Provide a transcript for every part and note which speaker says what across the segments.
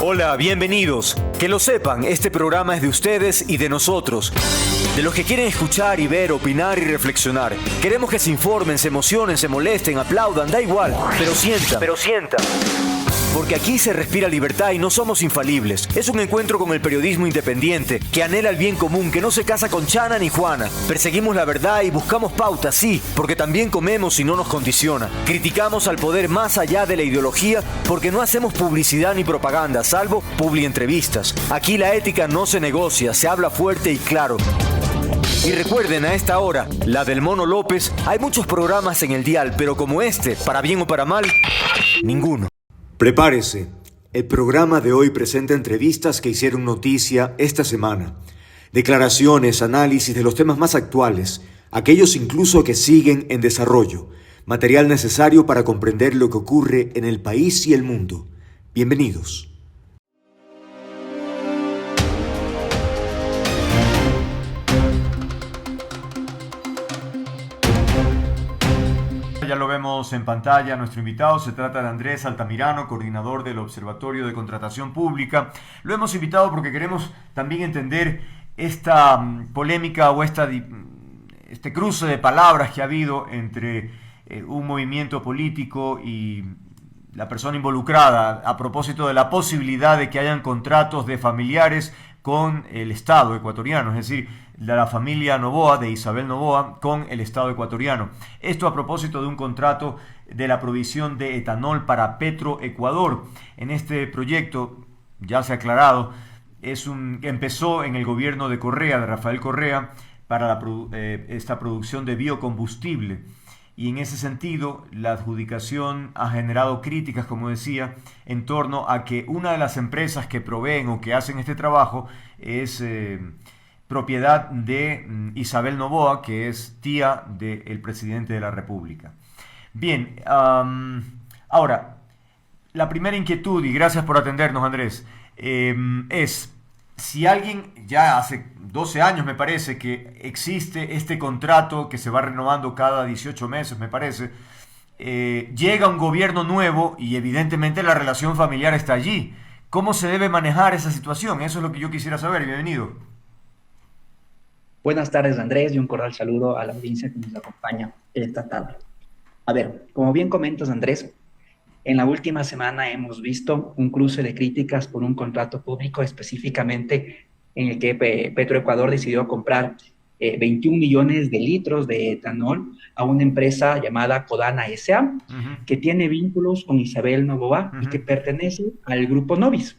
Speaker 1: Hola, bienvenidos. Que lo sepan, este programa es de ustedes y de nosotros. De los que quieren escuchar y ver, opinar y reflexionar. Queremos que se informen, se emocionen, se molesten, aplaudan, da igual. Pero sientan. Porque aquí se respira libertad y no somos infalibles. Es un encuentro con el periodismo independiente, que anhela el bien común, que no se casa con Chana ni Juana. Perseguimos la verdad y buscamos pautas, sí, porque también comemos y no nos condiciona. Criticamos al poder más allá de la ideología, porque no hacemos publicidad ni propaganda, salvo publientrevistas. Aquí la ética no se negocia, se habla fuerte y claro. Y recuerden, a esta hora, la del Mono López, hay muchos programas en el dial, pero como este, para bien o para mal, ninguno.
Speaker 2: Prepárese, el programa de hoy presenta entrevistas que hicieron noticia esta semana, declaraciones, análisis de los temas más actuales, aquellos incluso que siguen en desarrollo, material necesario para comprender lo que ocurre en el país y el mundo. Bienvenidos.
Speaker 1: Ya lo vemos en pantalla, nuestro invitado se trata de Andrés Altamirano, coordinador del Observatorio de Contratación Pública. Lo hemos invitado porque queremos también entender esta polémica o este cruce de palabras que ha habido entre un movimiento político y la persona involucrada a propósito de la posibilidad de que hayan contratos de familiares con el Estado ecuatoriano, es decir, de la familia Noboa, de Isabel Noboa, con el Estado ecuatoriano. Esto a propósito de un contrato de la provisión de etanol para Petroecuador. En este proyecto, ya se ha aclarado, empezó en el gobierno de Correa, de Rafael Correa, para esta producción de biocombustible. Y en ese sentido, la adjudicación ha generado críticas, como decía, en torno a que una de las empresas que proveen o que hacen este trabajo es propiedad de Isabel Noboa, que es tía del presidente de la República. Bien, ahora, la primera inquietud, y gracias por atendernos, Andrés, es si alguien, ya hace 12 años me parece que existe este contrato que se va renovando cada 18 meses, me parece, llega un gobierno nuevo y evidentemente la relación familiar está allí. ¿Cómo se debe manejar esa situación? Eso es lo que yo quisiera saber. Bienvenido.
Speaker 3: Buenas tardes, Andrés, y un cordial saludo a la audiencia que nos acompaña esta tarde. A ver, como bien comentas, Andrés, en la última semana hemos visto un cruce de críticas por un contrato público, específicamente en el que Petroecuador decidió comprar 21 millones de litros de etanol a una empresa llamada Codana S.A., que tiene vínculos con Isabel Noboa y que pertenece al grupo Novis,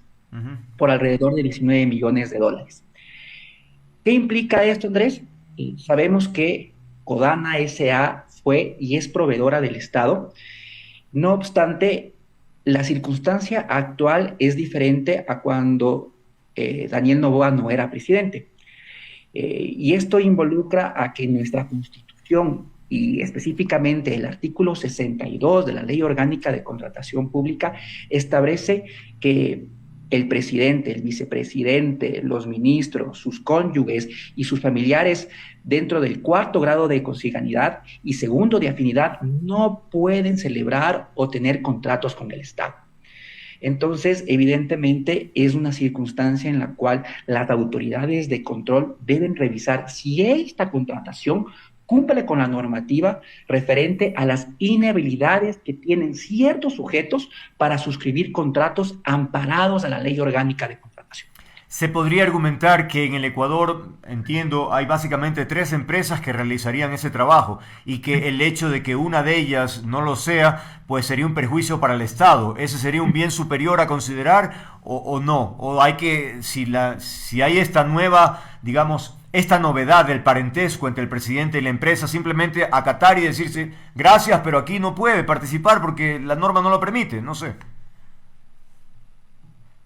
Speaker 3: por alrededor de 19 millones de dólares. ¿Qué implica esto, Andrés? Sabemos que Codana S.A. fue y es proveedora del Estado. No obstante, la circunstancia actual es diferente a cuando Daniel Noboa no era presidente. Y esto involucra a que nuestra Constitución, y específicamente el artículo 62 de la Ley Orgánica de Contratación Pública, establece que el presidente, el vicepresidente, los ministros, sus cónyuges y sus familiares dentro del 4º grado de consanguinidad y 2º de afinidad no pueden celebrar o tener contratos con el Estado. Entonces, evidentemente, es una circunstancia en la cual las autoridades de control deben revisar si esta contratación cumple con la normativa referente a las inhabilidades que tienen ciertos sujetos para suscribir contratos amparados a la Ley Orgánica de Contratación.
Speaker 1: Se podría argumentar que en el Ecuador, entiendo, hay básicamente 3 empresas que realizarían ese trabajo y que el hecho de que una de ellas no lo sea, pues sería un perjuicio para el Estado. ¿Ese sería un bien superior a considerar o no? ¿O hay que, si hay esta nueva, digamos, esta novedad del parentesco entre el presidente y la empresa, simplemente acatar y decirse gracias, pero aquí no puede participar porque la norma no lo permite? No sé.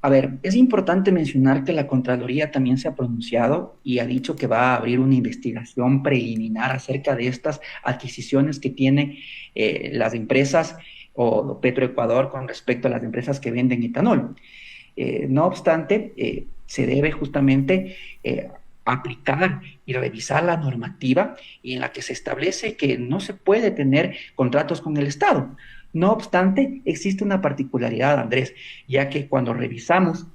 Speaker 3: A ver, es importante mencionar que la Contraloría también se ha pronunciado y ha dicho que va a abrir una investigación preliminar acerca de estas adquisiciones que tienen las empresas o Petroecuador con respecto a las empresas que venden etanol. No obstante, se debe justamente aplicar y revisar la normativa en la que se establece que no se puede tener contratos con el Estado. No obstante, existe una particularidad, Andrés, ya que cuando revisamos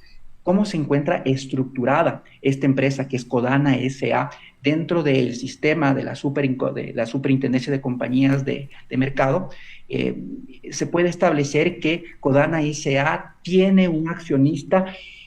Speaker 3: cómo se encuentra estructurada esta empresa que es Codana S.A. dentro del sistema de de la Superintendencia de Compañías de Mercado, se puede establecer que Codana S.A. tiene un accionista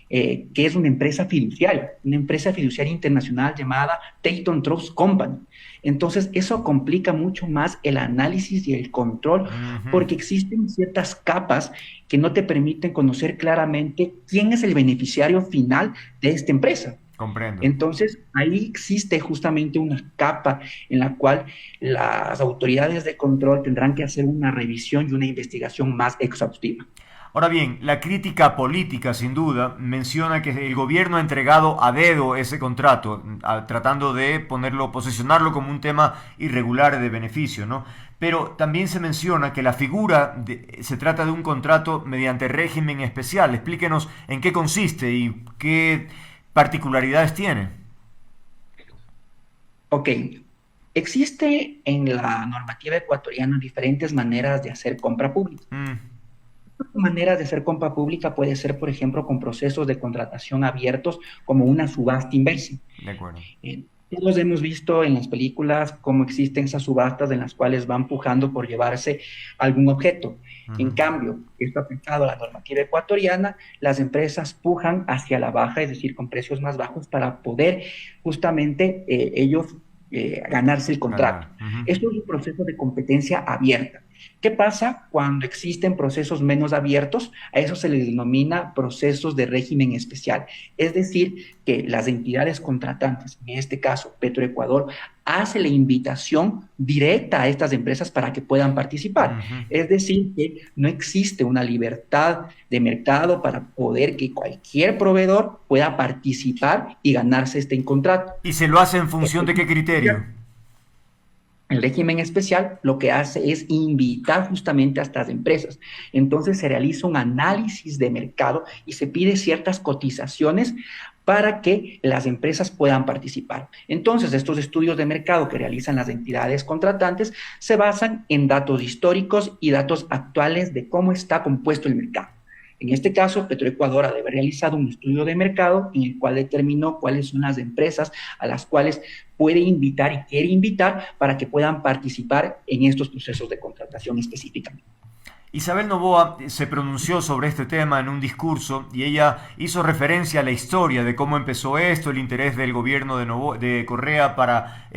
Speaker 3: que es una empresa fiduciaria internacional llamada Tayton Trust Company. Entonces, eso complica mucho más el análisis y el control,
Speaker 1: Ujú.
Speaker 3: porque existen ciertas capas que no te permiten conocer claramente quién es el beneficiario final de esta empresa.
Speaker 1: Comprendo.
Speaker 3: Entonces, ahí existe justamente una capa en la cual las autoridades de control tendrán que hacer una revisión y una investigación más exhaustiva.
Speaker 1: Ahora bien, la crítica política, sin duda, menciona que el gobierno ha entregado a dedo ese contrato, tratando de ponerlo, posicionarlo como un tema irregular de beneficio, ¿no? Pero también se menciona que la se trata de un contrato mediante régimen especial. Explíquenos en qué consiste y qué particularidades tiene.
Speaker 3: Ok, existe en la normativa ecuatoriana diferentes maneras de hacer compra pública.
Speaker 1: Mm,
Speaker 3: Maneras de hacer compra pública puede ser, por ejemplo, con procesos de contratación abiertos como una subasta inversa.
Speaker 1: de acuerdo.
Speaker 3: Todos hemos visto en las películas cómo existen esas subastas en las cuales van pujando por llevarse algún objeto. En
Speaker 1: Ujú.
Speaker 3: cambio, esto aplicado a la normativa ecuatoriana, las empresas pujan hacia la baja, es decir, con precios más bajos para poder justamente ellos ganarse el contrato.
Speaker 1: Ganar. Ujú.
Speaker 3: Esto es un proceso de competencia abierta. ¿Qué pasa cuando existen procesos menos abiertos? A eso se les denomina procesos de régimen especial. Es decir, que las entidades contratantes, en este caso Petroecuador, hace la invitación directa a estas empresas para que puedan participar.
Speaker 1: Ujú.
Speaker 3: Es decir, que no existe una libertad de mercado para poder que cualquier proveedor pueda participar y ganarse este contrato.
Speaker 1: ¿Y se lo hace en función de qué criterio?
Speaker 3: El régimen especial lo que hace es invitar justamente a estas empresas. Entonces se realiza un análisis de mercado y se pide ciertas cotizaciones para que las empresas puedan participar. Entonces, estos estudios de mercado que realizan las entidades contratantes se basan en datos históricos y datos actuales de cómo está compuesto el mercado. En este caso, Petroecuador ha de haber realizado un estudio de mercado en el cual determinó cuáles son las empresas a las cuales puede invitar y quiere invitar para que puedan participar en estos procesos de contratación específicamente.
Speaker 1: Isabel Noboa se pronunció sobre este tema en un discurso y ella hizo referencia a la historia de cómo empezó esto, el interés del gobierno de Correa para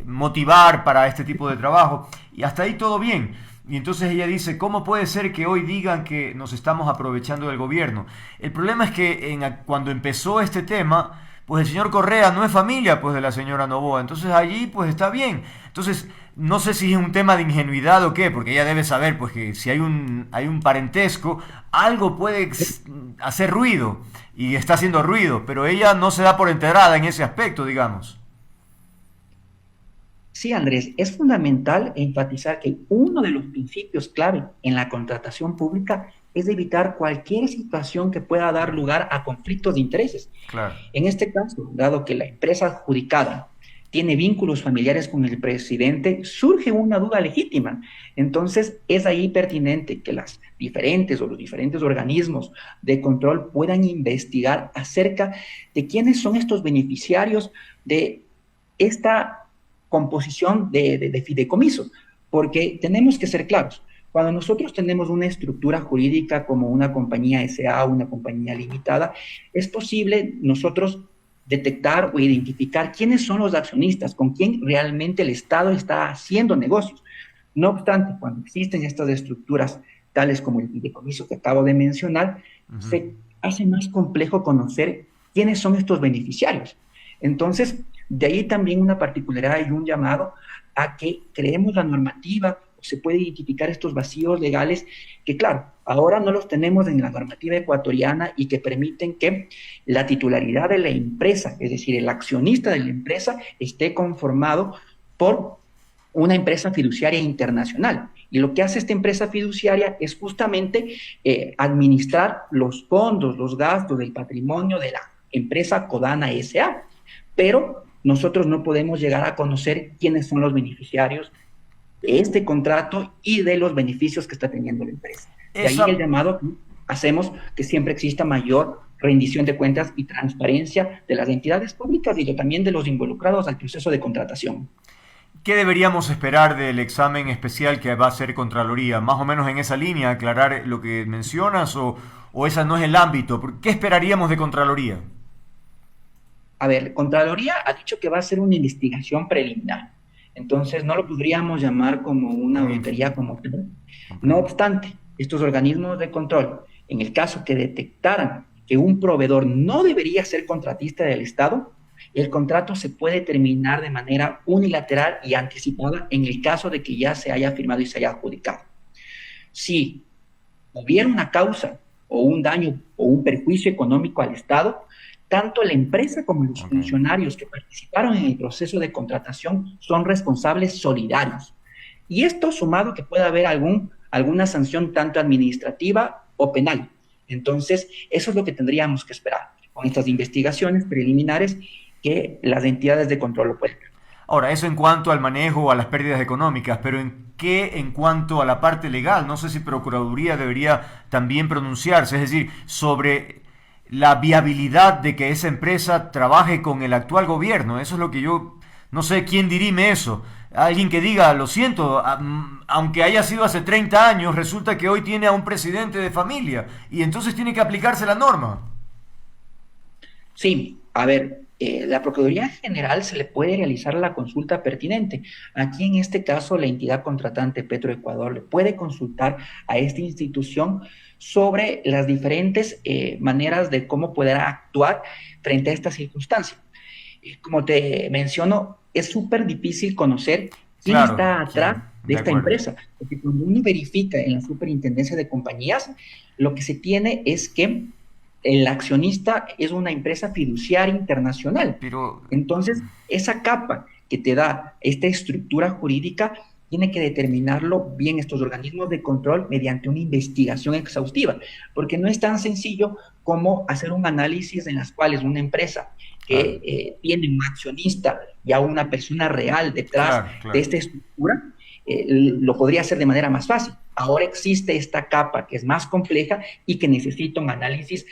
Speaker 1: motivar para este tipo de trabajo. Y hasta ahí todo bien. Y entonces ella dice, ¿cómo puede ser que hoy digan que nos estamos aprovechando del gobierno? El problema es que cuando empezó este tema, pues el señor Correa no es familia pues de la señora Noboa, entonces allí pues está bien. Entonces no sé si es un tema de ingenuidad o qué, porque ella debe saber pues que si hay un parentesco, algo puede hacer ruido y está haciendo ruido, pero ella no se da por enterada en ese aspecto, digamos.
Speaker 3: Sí, Andrés, es fundamental enfatizar que uno de los principios clave en la contratación pública es evitar cualquier situación que pueda dar lugar a conflictos de intereses.
Speaker 1: Claro.
Speaker 3: En este caso, dado que la empresa adjudicada tiene vínculos familiares con el presidente, surge una duda legítima. Entonces, es ahí pertinente que las diferentes o los diferentes organismos de control puedan investigar acerca de quiénes son estos beneficiarios de esta composición de fideicomiso, porque tenemos que ser claros. Cuando nosotros tenemos una estructura jurídica como una compañía SA, una compañía limitada, es posible nosotros detectar o identificar quiénes son los accionistas, con quién realmente el Estado está haciendo negocios. No obstante, cuando existen estas estructuras, tales como el fideicomiso que acabo de mencionar,
Speaker 1: Ujú.
Speaker 3: se hace más complejo conocer quiénes son estos beneficiarios. Entonces, de ahí también una particularidad y un llamado a que creemos la normativa o se puede identificar estos vacíos legales que, claro, ahora no los tenemos en la normativa ecuatoriana y que permiten que la titularidad de la empresa, es decir, el accionista de la empresa, esté conformado por una empresa fiduciaria internacional. Y lo que hace esta empresa fiduciaria es justamente administrar los fondos, los gastos del patrimonio de la empresa Codana S.A. Pero nosotros no podemos llegar a conocer quiénes son los beneficiarios de este contrato y de los beneficios que está teniendo la empresa. De ahí
Speaker 1: Esa,
Speaker 3: el llamado que hacemos que siempre exista mayor rendición de cuentas y transparencia de las entidades públicas y también de los involucrados al proceso de contratación.
Speaker 1: ¿Qué deberíamos esperar del examen especial que va a hacer Contraloría? ¿Más o menos en esa línea, aclarar lo que mencionas o ese no es el ámbito? ¿Qué esperaríamos de Contraloría?
Speaker 3: A ver, Contraloría ha dicho que va a ser una investigación preliminar, entonces no lo podríamos llamar como una auditoría como tal. No
Speaker 1: Comprendo.
Speaker 3: obstante, estos organismos de control, en el caso que detectaran que un proveedor no debería ser contratista del Estado, el contrato se puede terminar de manera unilateral y anticipada en el caso de que ya se haya firmado y se haya adjudicado. Si hubiera una causa o un daño o un perjuicio económico al Estado, tanto la empresa como los
Speaker 1: Ok.
Speaker 3: funcionarios que participaron en el proceso de contratación son responsables solidarios. Y esto sumado que pueda haber alguna sanción tanto administrativa o penal. Entonces, eso es lo que tendríamos que esperar con estas investigaciones preliminares que las entidades de control lo pueden.
Speaker 1: Ahora, eso en cuanto al manejo o a las pérdidas económicas, pero ¿en qué en cuanto a la parte legal? No sé si Procuraduría debería también pronunciarse, es decir, sobre la viabilidad de que esa empresa trabaje con el actual gobierno. Eso es lo que yo no sé quién dirime eso. Alguien que diga, lo siento, aunque haya sido hace 30 años, resulta que hoy tiene a un presidente de familia y entonces tiene que aplicarse la norma.
Speaker 3: Sí, a ver, la Procuraduría General se le puede realizar la consulta pertinente. Aquí en este caso, la entidad contratante Petroecuador le puede consultar a esta institución sobre las diferentes maneras de cómo podrá actuar frente a esta circunstancia. Como te menciono, es súper difícil conocer quién
Speaker 1: Claro,
Speaker 3: está atrás
Speaker 1: ¿quién?
Speaker 3: de
Speaker 1: De
Speaker 3: esta
Speaker 1: acuerdo.
Speaker 3: empresa, porque cuando uno verifica en la superintendencia de compañías, lo que se tiene es que el accionista es una empresa fiduciaria internacional.
Speaker 1: Pero,
Speaker 3: Entonces, esa capa que te da esta estructura jurídica tiene que determinarlo bien estos organismos de control mediante una investigación exhaustiva, porque no es tan sencillo como hacer un análisis en las cuales una empresa
Speaker 1: claro,
Speaker 3: que tiene un accionista y a una persona real detrás
Speaker 1: claro,
Speaker 3: de
Speaker 1: claro.
Speaker 3: esta estructura, lo podría hacer de manera más fácil. Ahora existe esta capa que es más compleja y que necesita un análisis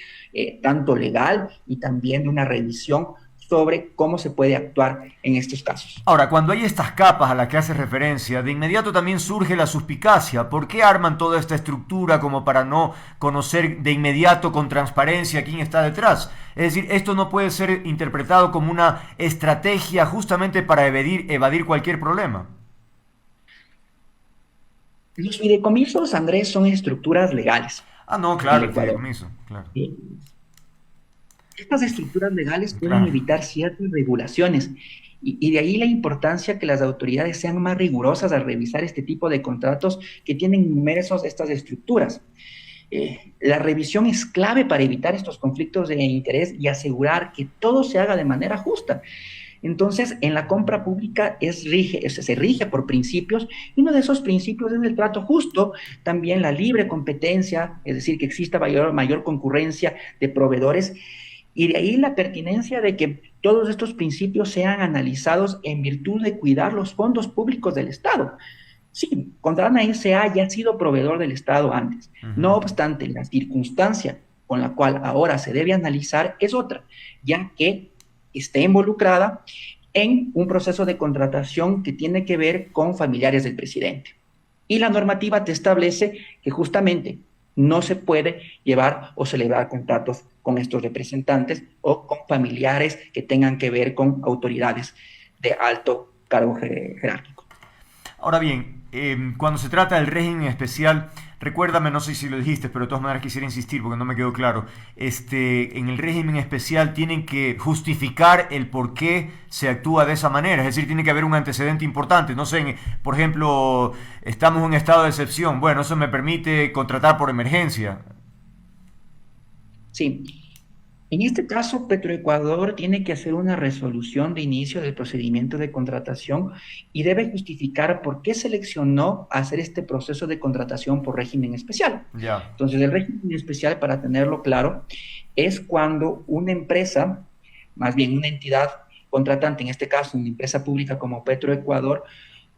Speaker 3: tanto legal y también de una revisión sobre cómo se puede actuar en estos casos.
Speaker 1: Ahora, cuando hay estas capas a las que hace referencia, de inmediato también surge la suspicacia. ¿Por qué arman toda esta estructura como para no conocer de inmediato con transparencia quién está detrás? Es decir, esto no puede ser interpretado como una estrategia justamente para evadir cualquier problema.
Speaker 3: Los fideicomisos, Andrés, son estructuras legales
Speaker 1: Ah, no,
Speaker 3: en el
Speaker 1: claro, el
Speaker 3: Ecuador.
Speaker 1: fideicomiso, claro,
Speaker 3: ¿Sí? Estas estructuras legales pueden
Speaker 1: claro.
Speaker 3: evitar ciertas regulaciones y de ahí la importancia que las autoridades sean más rigurosas al revisar este tipo de contratos que tienen inmersos estas estructuras. La revisión es clave para evitar estos conflictos de interés y asegurar que todo se haga de manera justa. Entonces, en la compra pública se rige por principios y uno de esos principios es el trato justo, también la libre competencia, es decir, que exista mayor concurrencia de proveedores y de ahí la pertinencia de que todos estos principios sean analizados en virtud de cuidar los fondos públicos del Estado. Sí, Contrana S.A. ya ha sido proveedor del Estado antes. No
Speaker 1: Ujú.
Speaker 3: obstante, la circunstancia con la cual ahora se debe analizar es otra, ya que esté involucrada en un proceso de contratación que tiene que ver con familiares del presidente. Y la normativa te establece que justamente no se puede llevar o celebrar contratos con estos representantes o con familiares que tengan que ver con autoridades de alto cargo jerárquico.
Speaker 1: Ahora bien, cuando se trata del régimen especial, recuérdame, no sé si lo dijiste, pero de todas maneras quisiera insistir porque no me quedó claro. En el régimen especial tienen que justificar el por qué se actúa de esa manera, es decir, tiene que haber un antecedente importante. No sé, por ejemplo, estamos en un estado de excepción, bueno, eso me permite contratar por emergencia.
Speaker 3: Sí, en este caso, Petroecuador tiene que hacer una resolución de inicio del procedimiento de contratación y debe justificar por qué seleccionó hacer este proceso de contratación por régimen especial.
Speaker 1: Ya.
Speaker 3: Entonces, el régimen especial, para tenerlo claro, es cuando una empresa, más bien una entidad contratante, en este caso una empresa pública como Petroecuador,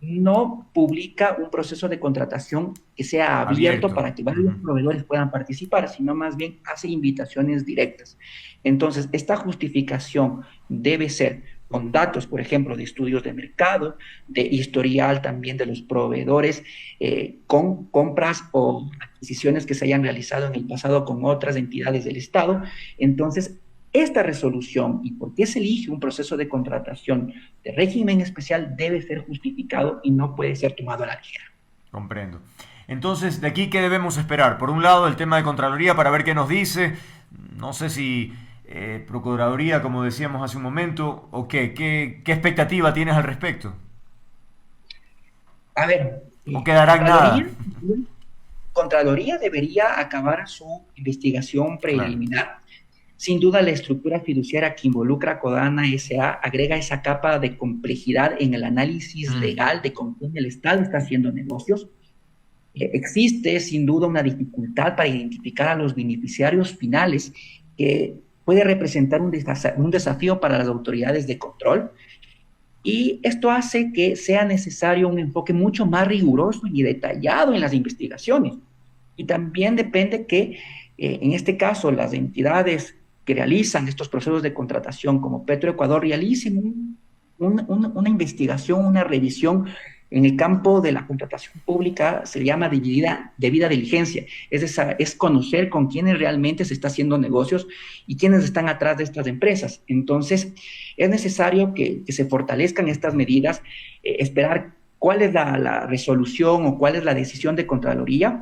Speaker 3: no publica un proceso de contratación que sea abierto
Speaker 1: Abierto.
Speaker 3: para que varios proveedores puedan participar, sino más bien hace invitaciones directas. Entonces, esta justificación debe ser con datos, por ejemplo, de estudios de mercado, de historial también de los proveedores, con compras o adquisiciones que se hayan realizado en el pasado con otras entidades del Estado. Entonces, esta resolución y por qué se elige un proceso de contratación de régimen especial debe ser justificado y no puede ser tomado a la ligera.
Speaker 1: Comprendo. Entonces, ¿de aquí qué debemos esperar? Por un lado, el tema de Contraloría para ver qué nos dice. No sé si Procuraduría, como decíamos hace un momento, o qué expectativa tienes al respecto.
Speaker 3: A ver,
Speaker 1: ¿O quedará en nada?
Speaker 3: Contraloría debería acabar su investigación
Speaker 1: Claro.
Speaker 3: preliminar. Sin duda, la estructura fiduciaria que involucra a Codana S.A. agrega esa capa de complejidad en el análisis
Speaker 1: Mm,
Speaker 3: legal de con quién el Estado está haciendo negocios. Existe sin duda una dificultad para identificar a los beneficiarios finales que puede representar un desafío para las autoridades de control. Y esto hace que sea necesario un enfoque mucho más riguroso y detallado en las investigaciones. Y también depende que, en este caso, las entidades que realizan estos procesos de contratación, como Petroecuador, realicen una investigación, una revisión en el campo de la contratación pública, se llama debida diligencia, es conocer con quiénes realmente se está haciendo negocios y quiénes están atrás de estas empresas. Entonces, es necesario que se fortalezcan estas medidas, esperar cuál es la resolución o cuál es la decisión de Contraloría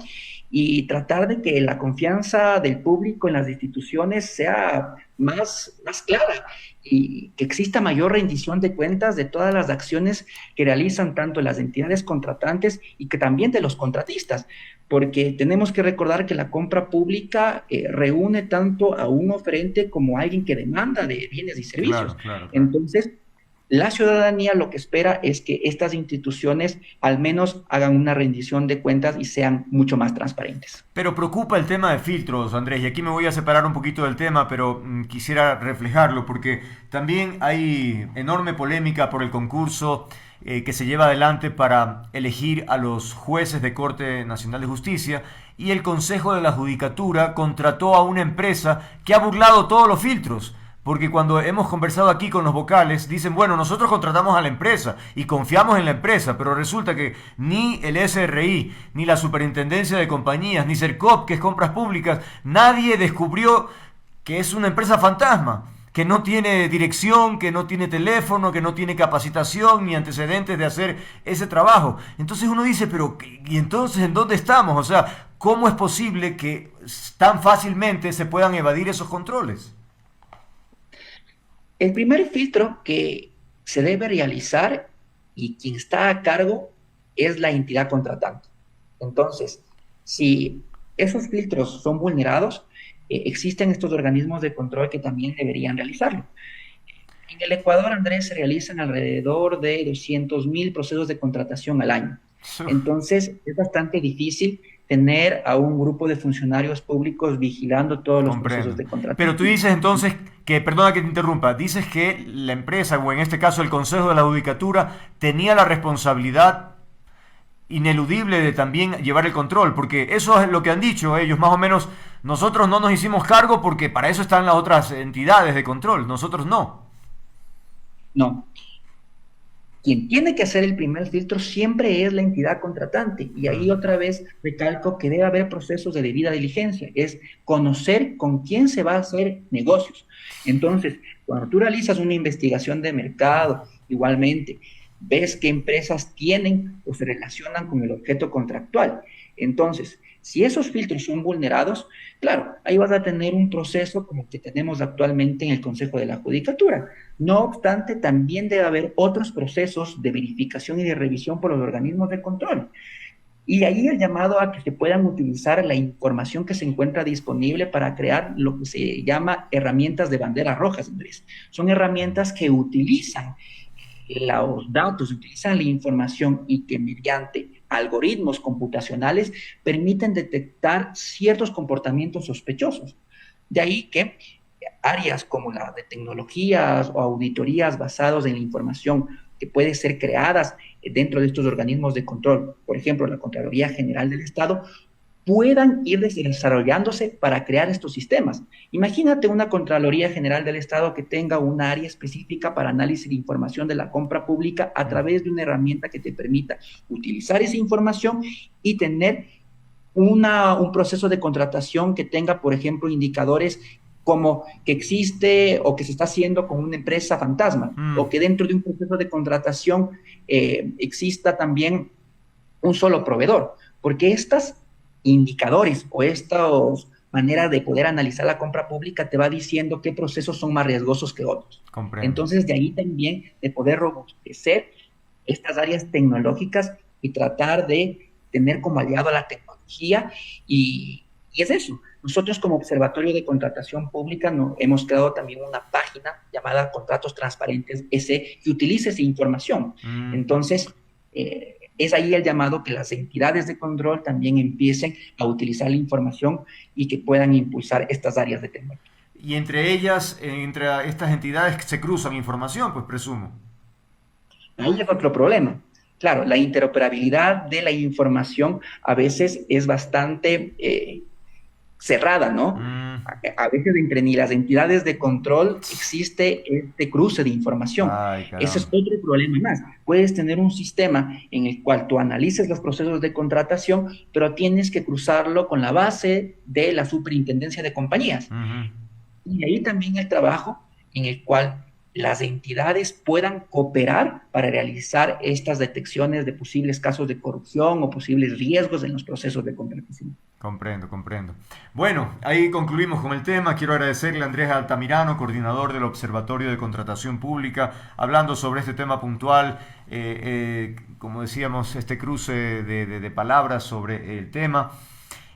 Speaker 3: y tratar de que la confianza del público en las instituciones sea más clara y que exista mayor rendición de cuentas de todas las acciones que realizan tanto las entidades contratantes y que también de los contratistas, porque tenemos que recordar que la compra pública reúne tanto a un oferente como a alguien que demanda de bienes y servicios.
Speaker 1: claro, claro, claro.
Speaker 3: Entonces, la ciudadanía lo que espera es que estas instituciones al menos hagan una rendición de cuentas y sean mucho más transparentes.
Speaker 1: Pero preocupa el tema de filtros, Andrés, y aquí me voy a separar un poquito del tema, pero quisiera reflejarlo, porque también hay enorme polémica por el concurso que se lleva adelante para elegir a los jueces de Corte Nacional de Justicia, y el Consejo de la Judicatura contrató a una empresa que ha burlado todos los filtros. Porque cuando hemos conversado aquí con los vocales, dicen, bueno, nosotros contratamos a la empresa y confiamos en la empresa, pero resulta que ni el SRI, ni la Superintendencia de Compañías, ni CERCOP, que es Compras Públicas, nadie descubrió que es una empresa fantasma, que no tiene dirección, que no tiene teléfono, que no tiene capacitación ni antecedentes de hacer ese trabajo. Entonces uno dice, pero ¿y entonces en dónde estamos? O sea, ¿cómo es posible que tan fácilmente se puedan evadir esos controles?
Speaker 3: El primer filtro que se debe realizar y quien está a cargo es la entidad contratante. Entonces, si esos filtros son vulnerados, existen estos organismos de control que también deberían realizarlo. En el Ecuador, Andrés, se realizan alrededor de 200.000 procesos de contratación al año. Entonces, es bastante difícil tener a un grupo de funcionarios públicos vigilando todos los procesos
Speaker 1: Comprendo.
Speaker 3: de
Speaker 1: Pero tú
Speaker 3: contratación.
Speaker 1: dices entonces que, perdona que te interrumpa, dices que la empresa, o en este caso el Consejo de la Judicatura, tenía la responsabilidad ineludible de también llevar el control, porque eso es lo que han dicho ellos, más o menos, nosotros no nos hicimos cargo porque para eso están las otras entidades de control, nosotros no.
Speaker 3: No, quien tiene que hacer el primer filtro siempre es la entidad contratante. Y ahí
Speaker 1: Mm,
Speaker 3: otra vez recalco que debe haber procesos de debida diligencia, es conocer con quién se va a hacer negocios. Entonces, cuando tú realizas una investigación de mercado, igualmente, ves qué empresas tienen o se relacionan con el objeto contractual. Entonces, si esos filtros son vulnerados, claro, ahí vas a tener un proceso como el que tenemos actualmente en el Consejo de la Judicatura. No obstante, también debe haber otros procesos de verificación y de revisión por los organismos de control. Y ahí el llamado a que se puedan utilizar la información que se encuentra disponible para crear lo que se llama herramientas de banderas rojas, Andrés. Son herramientas que utilizan los datos, utilizan la información y que mediante algoritmos computacionales permiten detectar ciertos comportamientos sospechosos. De ahí que áreas como la de tecnologías o auditorías basados en la información que pueden ser creadas dentro de estos organismos de control, por ejemplo, la Contraloría General del Estado, puedan ir desarrollándose para crear estos sistemas. Imagínate una Contraloría General del Estado que tenga un área específica para análisis de información de la compra pública a través de una herramienta que te permita utilizar esa información y tener un proceso de contratación que tenga, por ejemplo, indicadores como que existe o que se está haciendo con una empresa fantasma, o que dentro de un proceso de contratación exista también un solo proveedor, porque estas indicadores o estas maneras de poder analizar la compra pública te va diciendo qué procesos son más riesgosos que otros.
Speaker 1: Comprendo.
Speaker 3: Entonces, de ahí también de poder robustecer estas áreas tecnológicas y tratar de tener como aliado a la tecnología y es eso. Nosotros como Observatorio de Contratación Pública hemos creado también una página llamada Contratos Transparentes S que utiliza esa información. Entonces, es ahí el llamado que las entidades de control también empiecen a utilizar la información y que puedan impulsar estas áreas de tecnología.
Speaker 1: Y entre ellas, entre estas entidades se cruzan información, pues presumo.
Speaker 3: Ahí es otro problema. Claro, la interoperabilidad de la información a veces es bastante cerrada, ¿no? A veces entre ni las entidades de control existe este cruce de información. Ese es otro problema más. Puedes tener un sistema en el cual tú analices los procesos de contratación, pero tienes que cruzarlo con la base de la superintendencia de compañías. Y ahí también el trabajo en el cual las entidades puedan cooperar para realizar estas detecciones de posibles casos de corrupción o posibles riesgos en los procesos de contratación.
Speaker 1: Comprendo. Bueno, ahí concluimos con el tema. Quiero agradecerle a Andrés Altamirano, coordinador del Observatorio de Contratación Pública, hablando sobre este tema puntual, como decíamos, este cruce de palabras sobre el tema.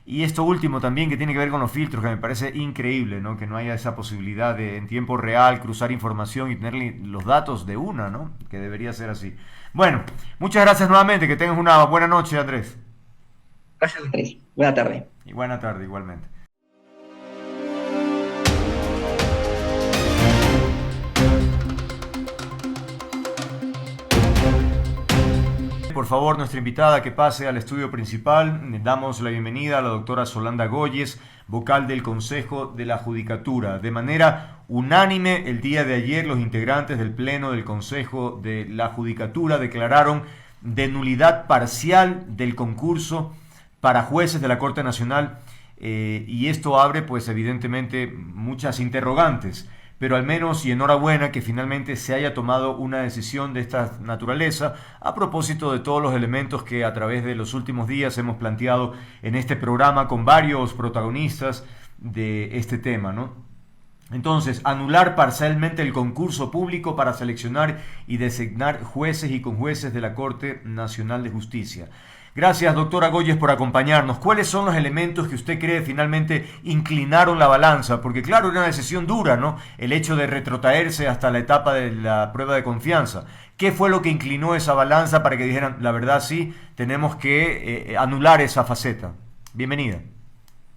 Speaker 1: Y esto último también que tiene que ver con los filtros, que me parece increíble, ¿no? Que no haya esa posibilidad de en tiempo real cruzar información y tener los datos de una, ¿no? Que debería ser así. Bueno, muchas gracias nuevamente, que tengas una buena noche, Andrés.
Speaker 3: Gracias, Andrés. Buena tarde.
Speaker 1: Y buena tarde, igualmente. Por favor, nuestra invitada que pase al estudio principal. Damos la bienvenida a la doctora Solanda Goyes, vocal del Consejo de la Judicatura. De manera unánime, el día de ayer, los integrantes del Pleno del Consejo de la Judicatura declararon de nulidad parcial del concurso para jueces de la Corte Nacional y esto abre, pues, evidentemente, muchas interrogantes. Pero al menos, y enhorabuena, que finalmente se haya tomado una decisión de esta naturaleza a propósito de todos los elementos que a través de los últimos días hemos planteado en este programa con varios protagonistas de este tema, ¿no? Entonces, anular parcialmente el concurso público para seleccionar y designar jueces y conjueces de la Corte Nacional de Justicia. Gracias, doctora Goyes, por acompañarnos. ¿Cuáles son los elementos que usted cree finalmente inclinaron la balanza? Porque claro, era una decisión dura, ¿no? El hecho de retrotraerse hasta la etapa de la prueba de confianza. ¿Qué fue lo que inclinó esa balanza para que dijeran, la verdad sí, tenemos que anular esa faceta? Bienvenida.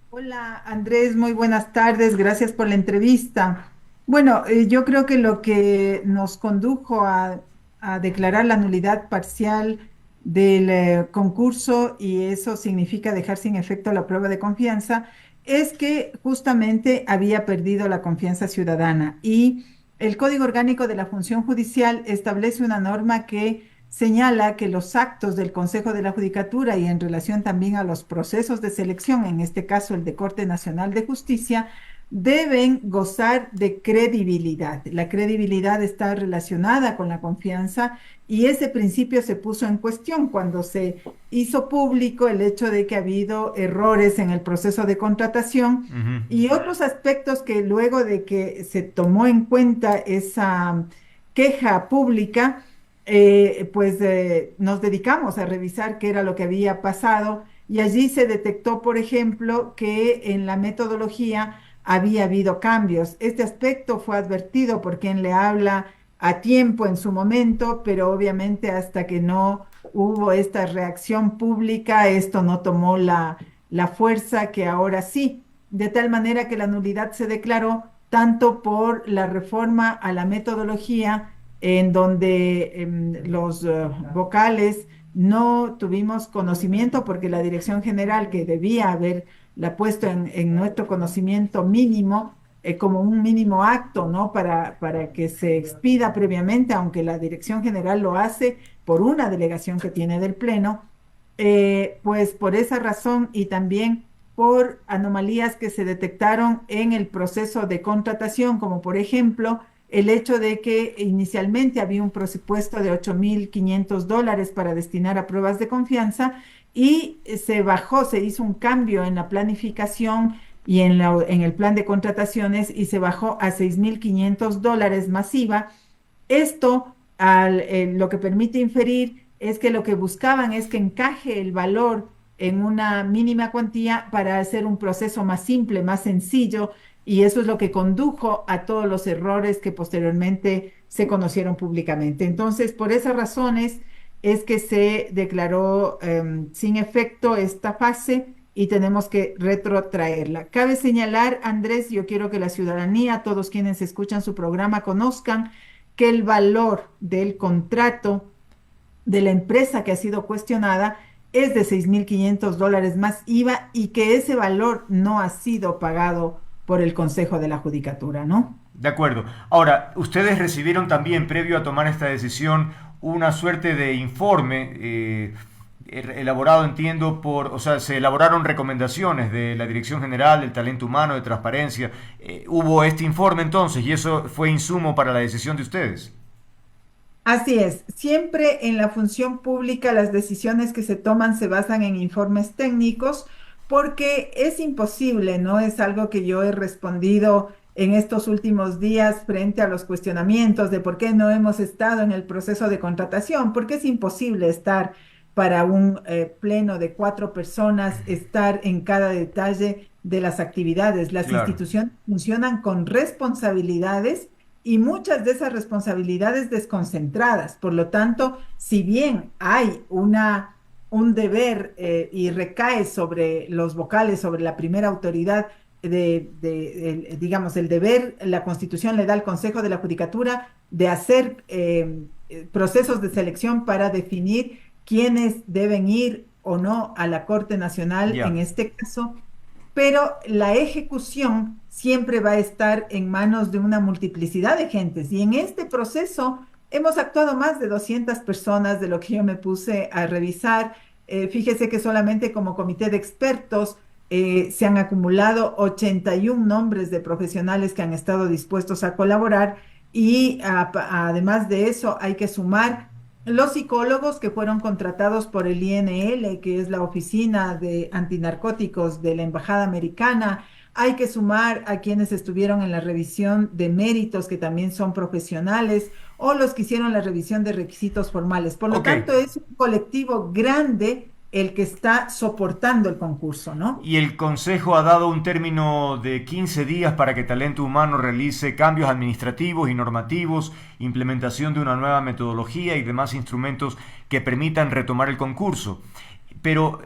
Speaker 4: Hola, Andrés, muy buenas tardes. Gracias por la entrevista. Bueno, yo creo que lo que nos condujo a declarar la nulidad parcial del concurso, y eso significa dejar sin efecto la prueba de confianza, es que justamente había perdido la confianza ciudadana y el Código Orgánico de la Función Judicial establece una norma que señala que los actos del Consejo de la Judicatura y en relación también a los procesos de selección, en este caso el de Corte Nacional de Justicia, deben gozar de credibilidad. La credibilidad está relacionada con la confianza y ese principio se puso en cuestión cuando se hizo público el hecho de que ha habido errores en el proceso de contratación y otros aspectos que luego de que se tomó en cuenta esa queja pública, nos dedicamos a revisar qué era lo que había pasado y allí se detectó, por ejemplo, que en la metodología había habido cambios. Este aspecto fue advertido por quien le habla a tiempo en su momento, pero obviamente hasta que no hubo esta reacción pública, esto no tomó la fuerza que ahora sí, de tal manera que la nulidad se declaró tanto por la reforma a la metodología en donde los vocales no tuvimos conocimiento porque la dirección general que debía haberla puesto en nuestro conocimiento mínimo, como un mínimo acto, ¿no? Para que se expida previamente, aunque la dirección general lo hace por una delegación que tiene del Pleno, pues por esa razón y también por anomalías que se detectaron en el proceso de contratación, como por ejemplo el hecho de que inicialmente había un presupuesto de $8.500 para destinar a pruebas de confianza y se bajó, se hizo un cambio en la planificación y en el plan de contrataciones y se bajó a $6.500 masiva. Esto lo que permite inferir es que lo que buscaban es que encaje el valor en una mínima cuantía para hacer un proceso más simple, más sencillo, y eso es lo que condujo a todos los errores que posteriormente se conocieron públicamente. Entonces, por esas razones es que se declaró sin efecto esta fase y tenemos que retrotraerla. Cabe señalar, Andrés, yo quiero que la ciudadanía, todos quienes escuchan su programa, conozcan que el valor del contrato de la empresa que ha sido cuestionada es de $6.500 más IVA y que ese valor no ha sido pagado por el Consejo de la Judicatura, ¿no?
Speaker 1: De acuerdo. Ahora, ustedes recibieron también, previo a tomar esta decisión, una suerte de informe elaborado, entiendo, o sea, se elaboraron recomendaciones de la Dirección General del Talento Humano, de Transparencia. Hubo este informe entonces y eso fue insumo para la decisión de ustedes.
Speaker 4: Así es, siempre en la función pública las decisiones que se toman se basan en informes técnicos porque es imposible, ¿no? Es algo que yo he respondido en estos últimos días frente a los cuestionamientos de por qué no hemos estado en el proceso de contratación, porque es imposible estar para un pleno de 4 personas, estar en cada detalle de las actividades. Las
Speaker 1: Claro.
Speaker 4: instituciones funcionan con responsabilidades y muchas de esas responsabilidades desconcentradas. Por lo tanto, si bien hay un deber y recae sobre los vocales, sobre la primera autoridad digamos, el deber, la Constitución le da al Consejo de la Judicatura de hacer procesos de selección para definir quiénes deben ir o no a la Corte Nacional en
Speaker 1: Ya.
Speaker 4: este caso, pero la ejecución siempre va a estar en manos de una multiplicidad de gentes. Y en este proceso hemos actuado más de 200 personas de lo que yo me puse a revisar. Fíjese que solamente como comité de expertos se han acumulado 81 nombres de profesionales que han estado dispuestos a colaborar y además de eso hay que sumar los psicólogos que fueron contratados por el INL, que es la Oficina de Antinarcóticos de la Embajada Americana. Hay que sumar a quienes estuvieron en la revisión de méritos, que también son profesionales, o los que hicieron la revisión de requisitos formales. Por lo
Speaker 1: Ok.
Speaker 4: tanto, es un colectivo grande el que está soportando el concurso, ¿no?
Speaker 1: Y el Consejo ha dado un término de 15 días para que Talento Humano realice cambios administrativos y normativos, implementación de una nueva metodología y demás instrumentos que permitan retomar el concurso. Pero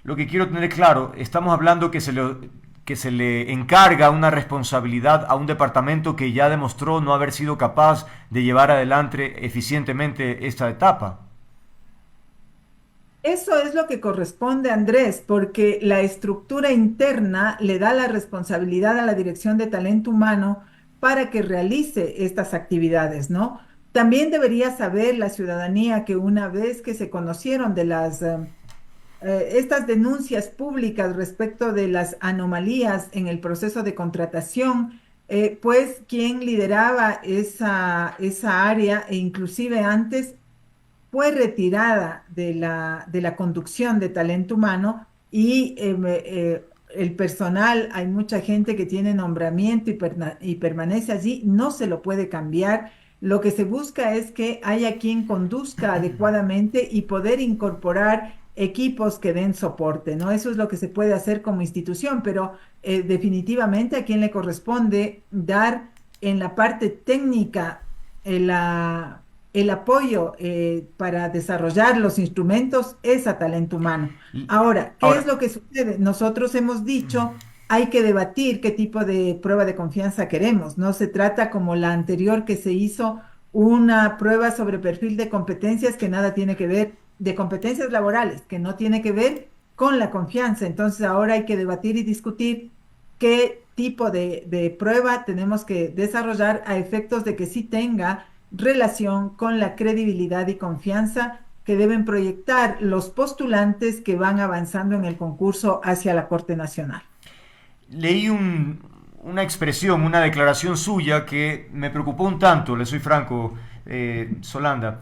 Speaker 1: lo que quiero tener claro, estamos hablando que se le encarga una responsabilidad a un departamento que ya demostró no haber sido capaz de llevar adelante eficientemente esta etapa.
Speaker 4: Eso es lo que corresponde, Andrés, porque la estructura interna le da la responsabilidad a la Dirección de Talento Humano para que realice estas actividades, ¿no? También debería saber la ciudadanía que una vez que se conocieron de estas denuncias públicas respecto de las anomalías en el proceso de contratación, pues quien lideraba esa área e inclusive antes fue retirada de la conducción de talento humano y el personal, hay mucha gente que tiene nombramiento y permanece allí, no se lo puede cambiar. Lo que se busca es que haya quien conduzca adecuadamente y poder incorporar equipos que den soporte, ¿no? Eso es lo que se puede hacer como institución, pero definitivamente a quien le corresponde dar en la parte técnica el apoyo para desarrollar los instrumentos es a talento humano. Ahora, ¿qué es
Speaker 1: Ahora,
Speaker 4: lo que sucede? Nosotros hemos dicho, hay que debatir qué tipo de prueba de confianza queremos. No se trata como la anterior que se hizo una prueba sobre perfil de competencias que nada tiene que ver, de competencias laborales, que no tiene que ver con la confianza. Entonces ahora hay que debatir y discutir qué tipo de prueba tenemos que desarrollar a efectos de que sí tenga relación con la credibilidad y confianza que deben proyectar los postulantes que van avanzando en el concurso hacia la Corte Nacional.
Speaker 1: Leí una expresión, una declaración suya que me preocupó un tanto, le soy franco, Solanda,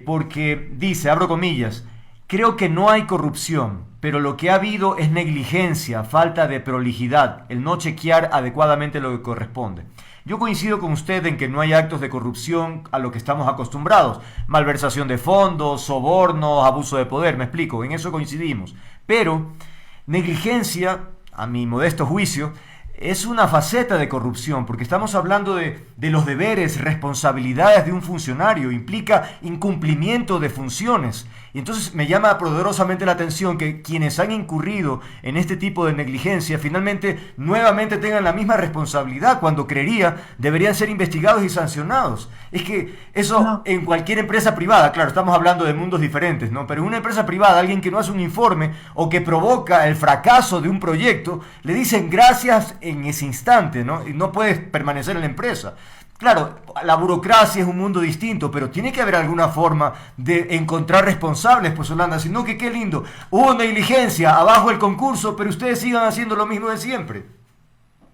Speaker 1: porque dice, abro comillas, creo que no hay corrupción, pero lo que ha habido es negligencia, falta de prolijidad, el no chequear adecuadamente lo que corresponde. Yo coincido con usted en que no hay actos de corrupción a lo que estamos acostumbrados, malversación de fondos, sobornos, abuso de poder, me explico, en eso coincidimos. Pero negligencia, a mi modesto juicio, es una faceta de corrupción, porque estamos hablando de los deberes, responsabilidades de un funcionario, implica incumplimiento de funciones. Y entonces me llama poderosamente la atención que quienes han incurrido en este tipo de negligencia finalmente nuevamente tengan la misma responsabilidad cuando creería deberían ser investigados y sancionados. Es que eso
Speaker 4: No.
Speaker 1: en cualquier empresa privada, claro, estamos hablando de mundos diferentes, ¿no? Pero en una empresa privada, alguien que no hace un informe o que provoca el fracaso de un proyecto, le dicen gracias en ese instante, ¿no? Y no puedes permanecer en la empresa. Claro, la burocracia es un mundo distinto, pero tiene que haber alguna forma de encontrar responsables, pues Holanda, sino que qué lindo, hubo negligencia abajo del concurso, pero ustedes sigan haciendo lo mismo de siempre.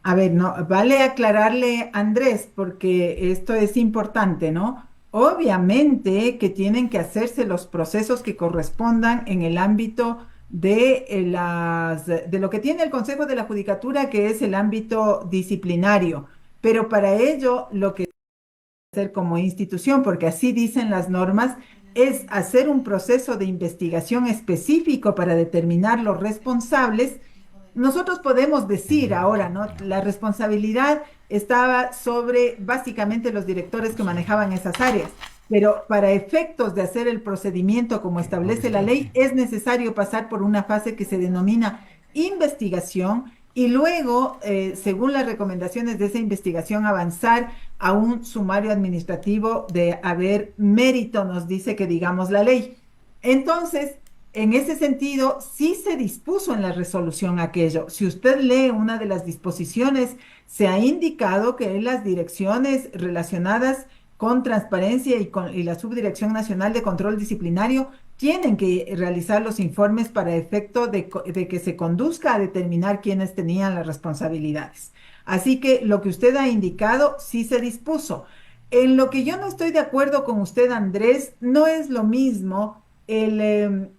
Speaker 4: A ver, no, vale aclararle, Andrés, porque esto es importante, ¿no? Obviamente que tienen que hacerse los procesos que correspondan en el ámbito de lo que tiene el Consejo de la Judicatura, que es el ámbito disciplinario. Pero para ello, lo que hacer como institución, porque así dicen las normas, es hacer un proceso de investigación específico para determinar los responsables. Nosotros podemos decir ahora, ¿no? La responsabilidad estaba sobre básicamente los directores que manejaban esas áreas, pero para efectos de hacer el procedimiento como establece la ley, es necesario pasar por una fase que se denomina investigación y luego, según las recomendaciones de esa investigación, avanzar a un sumario administrativo de haber mérito, nos dice que digamos la ley. Entonces, en ese sentido, sí se dispuso en la resolución aquello. Si usted lee una de las disposiciones, se ha indicado que las direcciones relacionadas con transparencia y la Subdirección Nacional de Control Disciplinario tienen que realizar los informes para efecto de que se conduzca a determinar quiénes tenían las responsabilidades. Así que lo que usted ha indicado sí se dispuso. En lo que yo no estoy de acuerdo con usted, Andrés, no es lo mismo el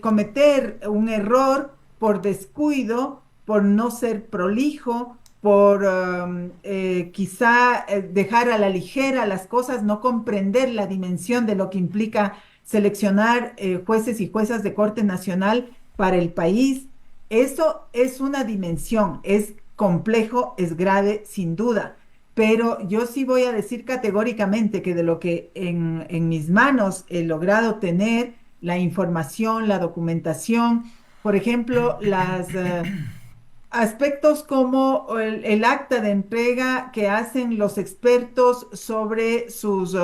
Speaker 4: cometer un error por descuido, por no ser prolijo, por quizá dejar a la ligera las cosas, no comprender la dimensión de lo que implica seleccionar jueces y juezas de Corte Nacional para el país. Eso es una dimensión, es complejo, es grave, sin duda. Pero yo sí voy a decir categóricamente que de lo que en mis manos he logrado tener, la información, la documentación, por ejemplo, las aspectos como el acta de entrega que hacen los expertos sobre sus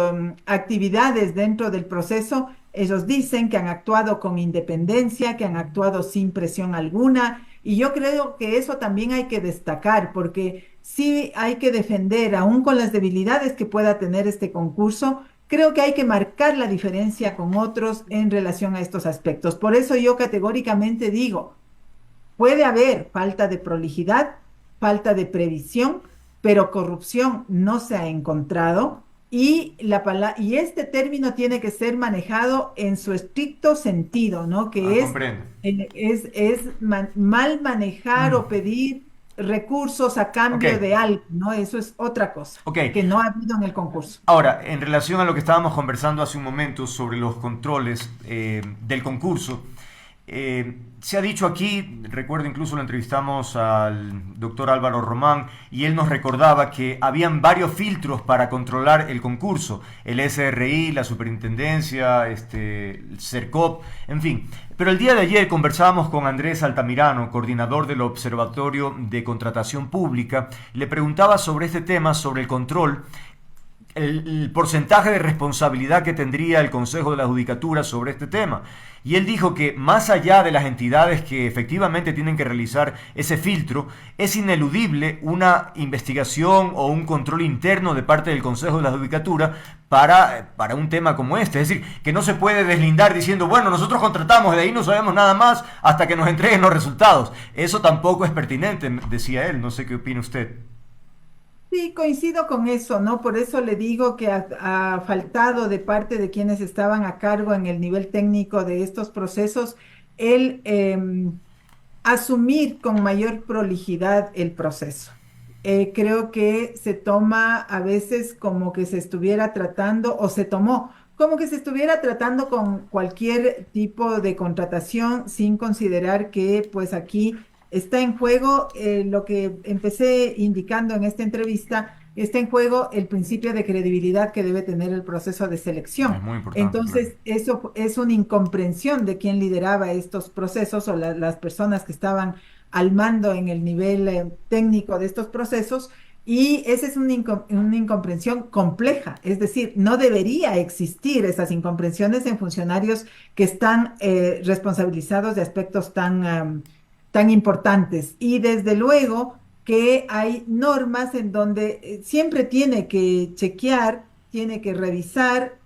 Speaker 4: actividades dentro del proceso. Ellos dicen que han actuado con independencia, que han actuado sin presión alguna, y yo creo que eso también hay que destacar, porque sí hay que defender, aún con las debilidades que pueda tener este concurso, creo que hay que marcar la diferencia con otros en relación a estos aspectos. Por eso yo categóricamente digo, puede haber falta de prolijidad, falta de previsión, pero corrupción no se ha encontrado y, y este término tiene que ser manejado en su estricto sentido, ¿no? Que
Speaker 1: Comprendo.
Speaker 4: mal manejar o pedir recursos a cambio
Speaker 1: Ok,
Speaker 4: de algo, ¿no? Eso es otra cosa
Speaker 1: ok.
Speaker 4: que no ha habido en el concurso.
Speaker 1: Ahora, en relación a lo que estábamos conversando hace un momento sobre los controles del concurso, se ha dicho aquí, recuerdo incluso lo entrevistamos al doctor Álvaro Román y él nos recordaba que habían varios filtros para controlar el concurso, el SRI, la superintendencia, el CERCOP, en fin. Pero el día de ayer conversábamos con Andrés Altamirano, coordinador del Observatorio de Contratación Pública, le preguntaba sobre este tema, sobre el control, el porcentaje de responsabilidad que tendría el Consejo de la Judicatura sobre este tema. Y él dijo que más allá de las entidades que efectivamente tienen que realizar ese filtro, es ineludible una investigación o un control interno de parte del Consejo de la Judicatura para un tema como este. Es decir, que no se puede deslindar diciendo, bueno, nosotros contratamos y de ahí no sabemos nada más hasta que nos entreguen los resultados. Eso tampoco es pertinente, decía él. No sé qué opina usted.
Speaker 4: Sí, coincido con eso, ¿no? Por eso le digo que ha faltado de parte de quienes estaban a cargo en el nivel técnico de estos procesos el asumir con mayor prolijidad el proceso. Creo que se toma a veces como que se estuviera tratando, o se tomó como que se estuviera tratando con cualquier tipo de contratación sin considerar que pues aquí está en juego lo que empecé indicando en esta entrevista, está en juego el principio de credibilidad que debe tener el proceso de
Speaker 1: Es
Speaker 4: selección.
Speaker 1: muy importante, claro.
Speaker 4: Entonces, eso es una incomprensión de quién lideraba estos procesos o las personas que estaban al mando en el nivel técnico de estos procesos. Y esa es una incomprensión compleja, es decir, no debería existir esas incomprensiones en funcionarios que están responsabilizados de aspectos tan importantes. Y desde luego que hay normas en donde siempre tiene que chequear, tiene que revisar,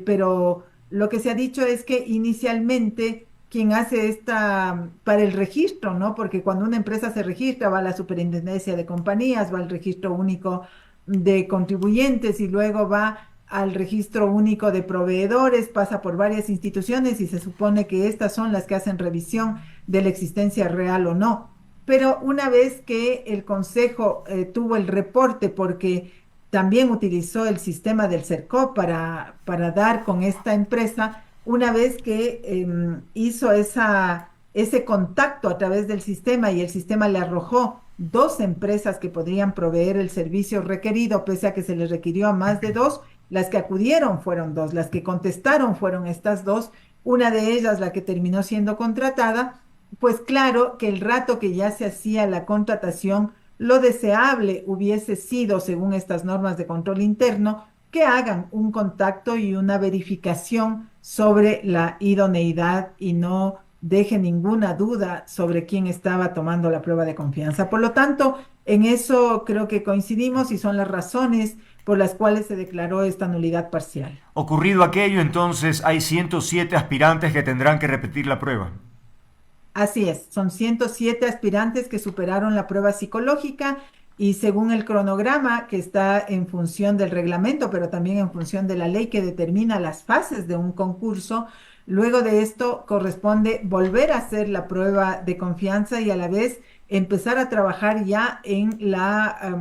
Speaker 4: pero lo que se ha dicho es que inicialmente quien hace para el registro, ¿no? Porque cuando una empresa se registra, va a la superintendencia de compañías, va al registro único de contribuyentes y luego va al registro único de proveedores, pasa por varias instituciones y se supone que estas son las que hacen revisión de la existencia real o no. Pero una vez que el Consejo tuvo el reporte, porque también utilizó el sistema del CERCO para dar con esta empresa, una vez que hizo ese contacto a través del sistema y el sistema le arrojó dos empresas que podrían proveer el servicio requerido, pese a que se les requirió a más de dos, las que acudieron fueron dos, las que contestaron fueron estas dos, una de ellas la que terminó siendo contratada, pues claro que el rato que ya se hacía la contratación, lo deseable hubiese sido, según estas normas de control interno, que hagan un contacto y una verificación sobre la idoneidad y no deje ninguna duda sobre quién estaba tomando la prueba de confianza. Por lo tanto, en eso creo que coincidimos y son las razones por las cuales se declaró esta nulidad parcial.
Speaker 1: Ocurrido aquello, entonces hay 107 aspirantes que tendrán que repetir la prueba.
Speaker 4: Así es, son 107 aspirantes que superaron la prueba psicológica y según el cronograma que está en función del reglamento, pero también en función de la ley que determina las fases de un concurso, luego de esto corresponde volver a hacer la prueba de confianza y a la vez empezar a trabajar ya en la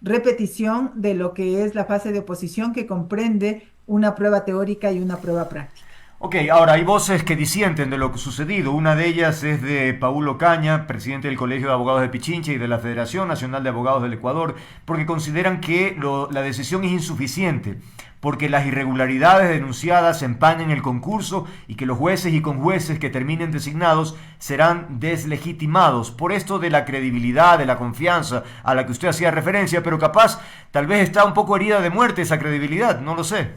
Speaker 4: repetición de lo que es la fase de oposición que comprende una prueba teórica y una prueba práctica.
Speaker 1: Ok, ahora hay voces que disienten de lo sucedido. Una de ellas es de Paulo Caña, presidente del Colegio de Abogados de Pichincha y de la Federación Nacional de Abogados del Ecuador, porque consideran que la decisión es insuficiente, porque las irregularidades denunciadas empañan el concurso y que los jueces y conjueces que terminen designados serán deslegitimados por esto de la credibilidad, de la confianza a la que usted hacía referencia, pero capaz tal vez está un poco herida de muerte esa credibilidad, no lo sé.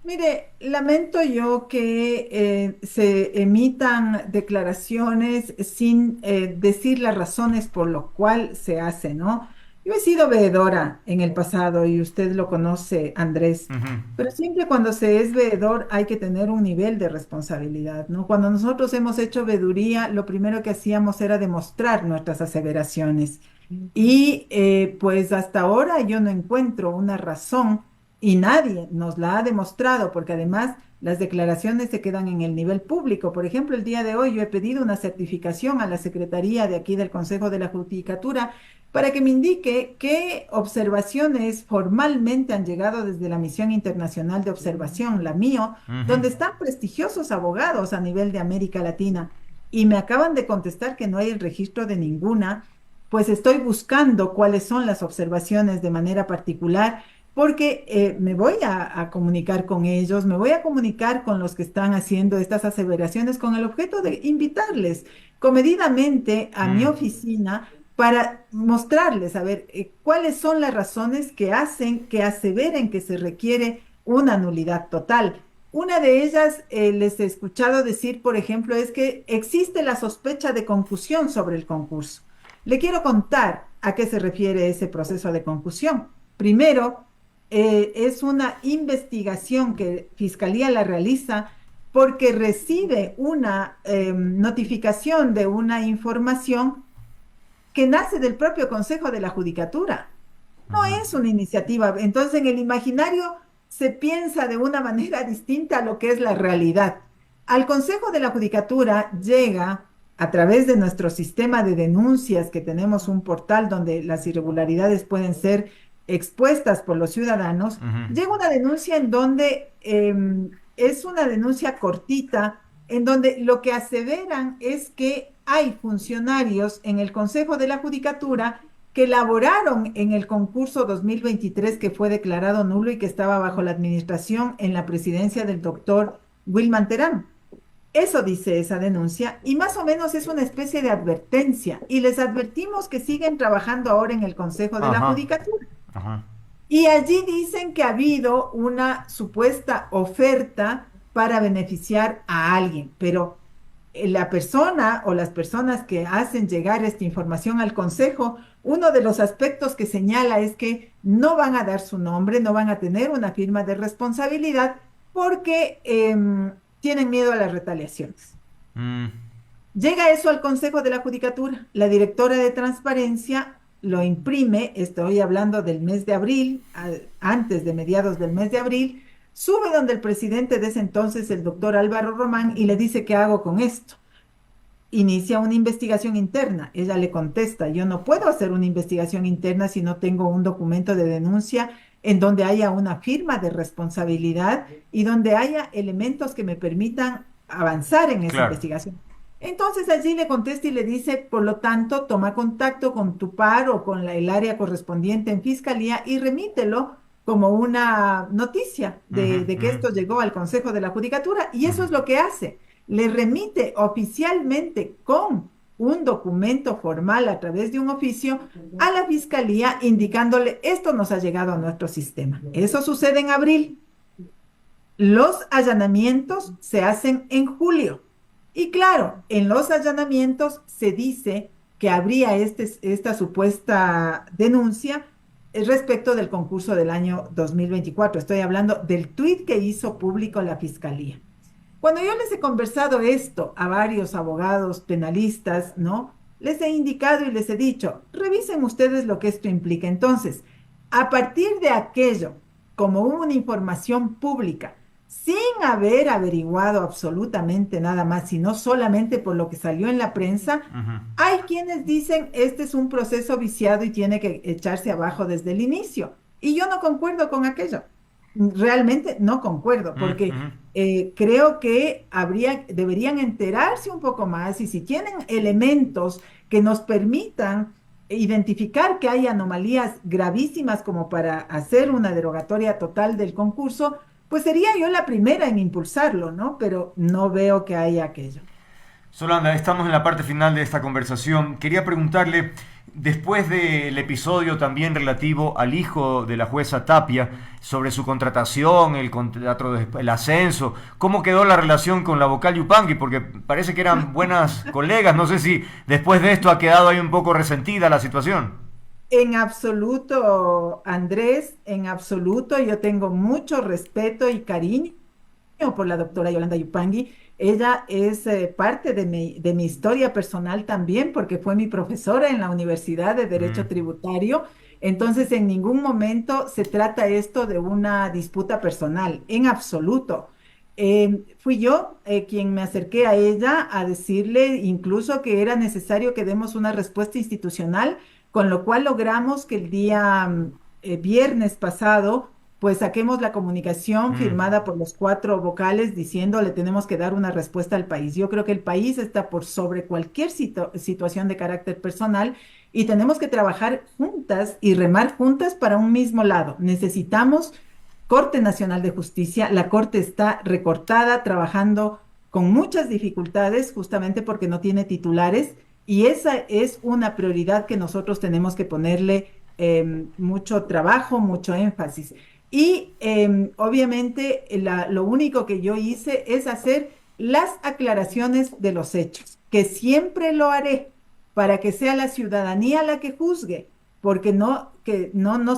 Speaker 4: Mire, lamento yo que se emitan declaraciones sin decir las razones por lo cual se hace, ¿no? Yo he sido veedora en el pasado y usted lo conoce, Andrés,
Speaker 1: Ujú.
Speaker 4: pero siempre cuando se es veedor hay que tener un nivel de responsabilidad, ¿no? Cuando nosotros hemos hecho veeduría, lo primero que hacíamos era demostrar nuestras aseveraciones. Y pues hasta ahora yo no encuentro una razón y nadie nos la ha demostrado, porque además las declaraciones se quedan en el nivel público. Por ejemplo, el día de hoy yo he pedido una certificación a la Secretaría de aquí del Consejo de la Judicatura para que me indique qué observaciones formalmente han llegado desde la Misión Internacional de Observación, la MIO,
Speaker 1: Ujú.
Speaker 4: donde están prestigiosos abogados a nivel de América Latina. Y me acaban de contestar que no hay el registro de ninguna, pues estoy buscando cuáles son las observaciones de manera particular porque me voy a comunicar con ellos, me voy a comunicar con los que están haciendo estas aseveraciones con el objeto de invitarles comedidamente a mi
Speaker 1: Mm.
Speaker 4: oficina para mostrarles, a ver, cuáles son las razones que hacen, que aseveren que se requiere una nulidad total. Una de ellas, les he escuchado decir, por ejemplo, es que existe la sospecha de concusión sobre el concurso. Le quiero contar a qué se refiere ese proceso de concusión. Primero, es una investigación que Fiscalía la realiza porque recibe una notificación de una información que nace del propio Consejo de la Judicatura. No
Speaker 1: Ujú.
Speaker 4: es una iniciativa. Entonces, en el imaginario se piensa de una manera distinta a lo que es la realidad. Al Consejo de la Judicatura llega a través de nuestro sistema de denuncias, que tenemos un portal donde las irregularidades pueden ser expuestas por los ciudadanos,
Speaker 1: Ujú.
Speaker 4: llega una denuncia en donde es una denuncia cortita, en donde lo que aseveran es que hay funcionarios en el Consejo de la Judicatura que laboraron en el concurso 2023 que fue declarado nulo y que estaba bajo la administración en la presidencia del doctor Wilman Terán. Eso dice esa denuncia y más o menos es una especie de advertencia y les advertimos que siguen trabajando ahora en el Consejo de la
Speaker 1: Ajá,
Speaker 4: Judicatura.
Speaker 1: ajá.
Speaker 4: Y allí dicen que ha habido una supuesta oferta para beneficiar a alguien, pero la persona o las personas que hacen llegar esta información al Consejo, uno de los aspectos que señala es que no van a dar su nombre, no van a tener una firma de responsabilidad porque tienen miedo a las retaliaciones.
Speaker 1: Mm,
Speaker 4: Llega eso al Consejo de la Judicatura. La directora de Transparencia lo imprime, estoy hablando del mes de abril, antes de mediados del mes de abril, sube donde el presidente de ese entonces, el doctor Álvaro Román, y le dice, ¿qué hago con esto? Inicia una investigación interna. Ella le contesta, yo no puedo hacer una investigación interna si no tengo un documento de denuncia en donde haya una firma de responsabilidad y donde haya elementos que me permitan avanzar en esa
Speaker 1: claro.
Speaker 4: investigación. Entonces allí le contesta y le dice, por lo tanto, toma contacto con tu par o con el área correspondiente en fiscalía y remítelo como una noticia
Speaker 1: Ujú,
Speaker 4: de que
Speaker 1: ujú,
Speaker 4: esto llegó al Consejo de la Judicatura y eso
Speaker 1: ujú.
Speaker 4: es lo que hace. Le remite oficialmente con un documento formal a través de un oficio a la fiscalía indicándole esto nos ha llegado a nuestro sistema. Eso sucede en abril. Los allanamientos se hacen en julio. Y claro, en los allanamientos se dice que habría esta supuesta denuncia respecto del concurso del año 2024. Estoy hablando del tuit que hizo público la fiscalía. Cuando yo les he conversado esto a varios abogados penalistas, ¿no? Les he indicado y les he dicho, revisen ustedes lo que esto implica. Entonces, a partir de aquello, como hubo una información pública, sin haber averiguado absolutamente nada más, sino solamente por lo que salió en la prensa,
Speaker 1: Ujú.
Speaker 4: hay quienes dicen, este es un proceso viciado y tiene que echarse abajo desde el inicio. Y yo no concuerdo con aquello. Realmente no concuerdo,
Speaker 1: Mm,
Speaker 4: porque
Speaker 1: ujú.
Speaker 4: creo que deberían enterarse un poco más y si tienen elementos que nos permitan identificar que hay anomalías gravísimas como para hacer una derogatoria total del concurso, pues sería yo la primera en impulsarlo, ¿no? Pero no veo que haya aquello.
Speaker 1: Solanda, estamos en la parte final de esta conversación. Quería preguntarle, después del episodio también relativo al hijo de la jueza Tapia, sobre su contratación, el contrato, el ascenso, ¿cómo quedó la relación con la vocal Yupanqui? Porque parece que eran buenas colegas. No sé si después de esto ha quedado ahí un poco resentida la situación.
Speaker 4: En absoluto, Andrés, en absoluto, yo tengo mucho respeto y cariño por la doctora Yolanda Yupangui. Ella es parte de mi historia personal también, porque fue mi profesora en la Universidad de
Speaker 1: Mm,
Speaker 4: Derecho Tributario. Entonces, en ningún momento se trata esto de una disputa personal, en absoluto. Fui yo quien me acerqué a ella a decirle incluso que era necesario que demos una respuesta institucional, con lo cual logramos que el día viernes pasado pues saquemos la comunicación
Speaker 1: mm.
Speaker 4: firmada por los cuatro vocales diciendo le tenemos que dar una respuesta al país. Yo creo que el país está por sobre cualquier situación de carácter personal y tenemos que trabajar juntas y remar juntas para un mismo lado. Necesitamos Corte Nacional de Justicia. La Corte está recortada, trabajando con muchas dificultades justamente porque no tiene titulares Y esa es una prioridad que nosotros tenemos que ponerle mucho trabajo, mucho énfasis. Y obviamente lo único que yo hice es hacer las aclaraciones de los hechos, que siempre lo haré para que sea la ciudadanía la que juzgue, porque no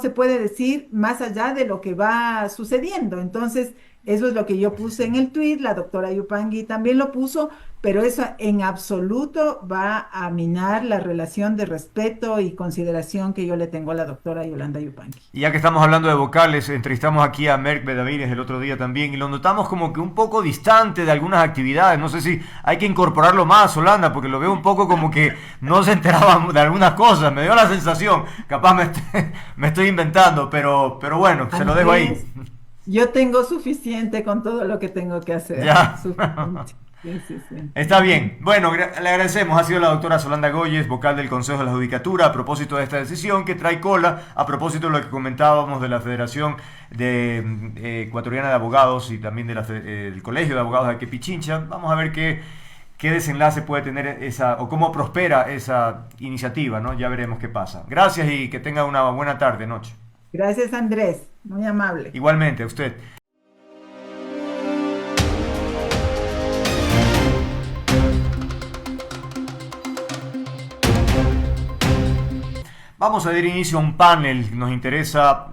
Speaker 4: se puede decir más allá de lo que va sucediendo. Entonces, eso es lo que yo puse en el tweet, la doctora Yupangui también lo puso, pero eso en absoluto va a minar la relación de respeto y consideración que yo le tengo a la doctora Yolanda Yupanqui.
Speaker 1: Y ya que estamos hablando de vocales, entrevistamos aquí a Merck Benavides el otro día también y lo notamos como que un poco distante de algunas actividades. No sé si hay que incorporarlo más, Yolanda, porque lo veo un poco como que no se enteraba de algunas cosas. Me dio la sensación, capaz me estoy inventando, pero bueno,
Speaker 4: Andrés,
Speaker 1: se lo dejo ahí.
Speaker 4: Yo tengo suficiente con todo lo que tengo que hacer.
Speaker 1: Ya.
Speaker 4: Suficiente. Sí, sí, sí.
Speaker 1: Está bien. Bueno, le agradecemos. Ha sido la doctora Yolanda Goyes, vocal del Consejo de la Judicatura, a propósito de esta decisión que trae cola, a propósito de lo que comentábamos de la Federación Ecuatoriana de Abogados y también del Colegio de Abogados de Arequipa-Pichincha. Vamos a ver qué desenlace puede tener o cómo prospera esa iniciativa, ¿no? Ya veremos qué pasa. Gracias y que tenga una buena tarde, noche.
Speaker 4: Gracias, Andrés. Muy amable.
Speaker 1: Igualmente, a usted. Vamos a dar inicio a un panel. Nos interesa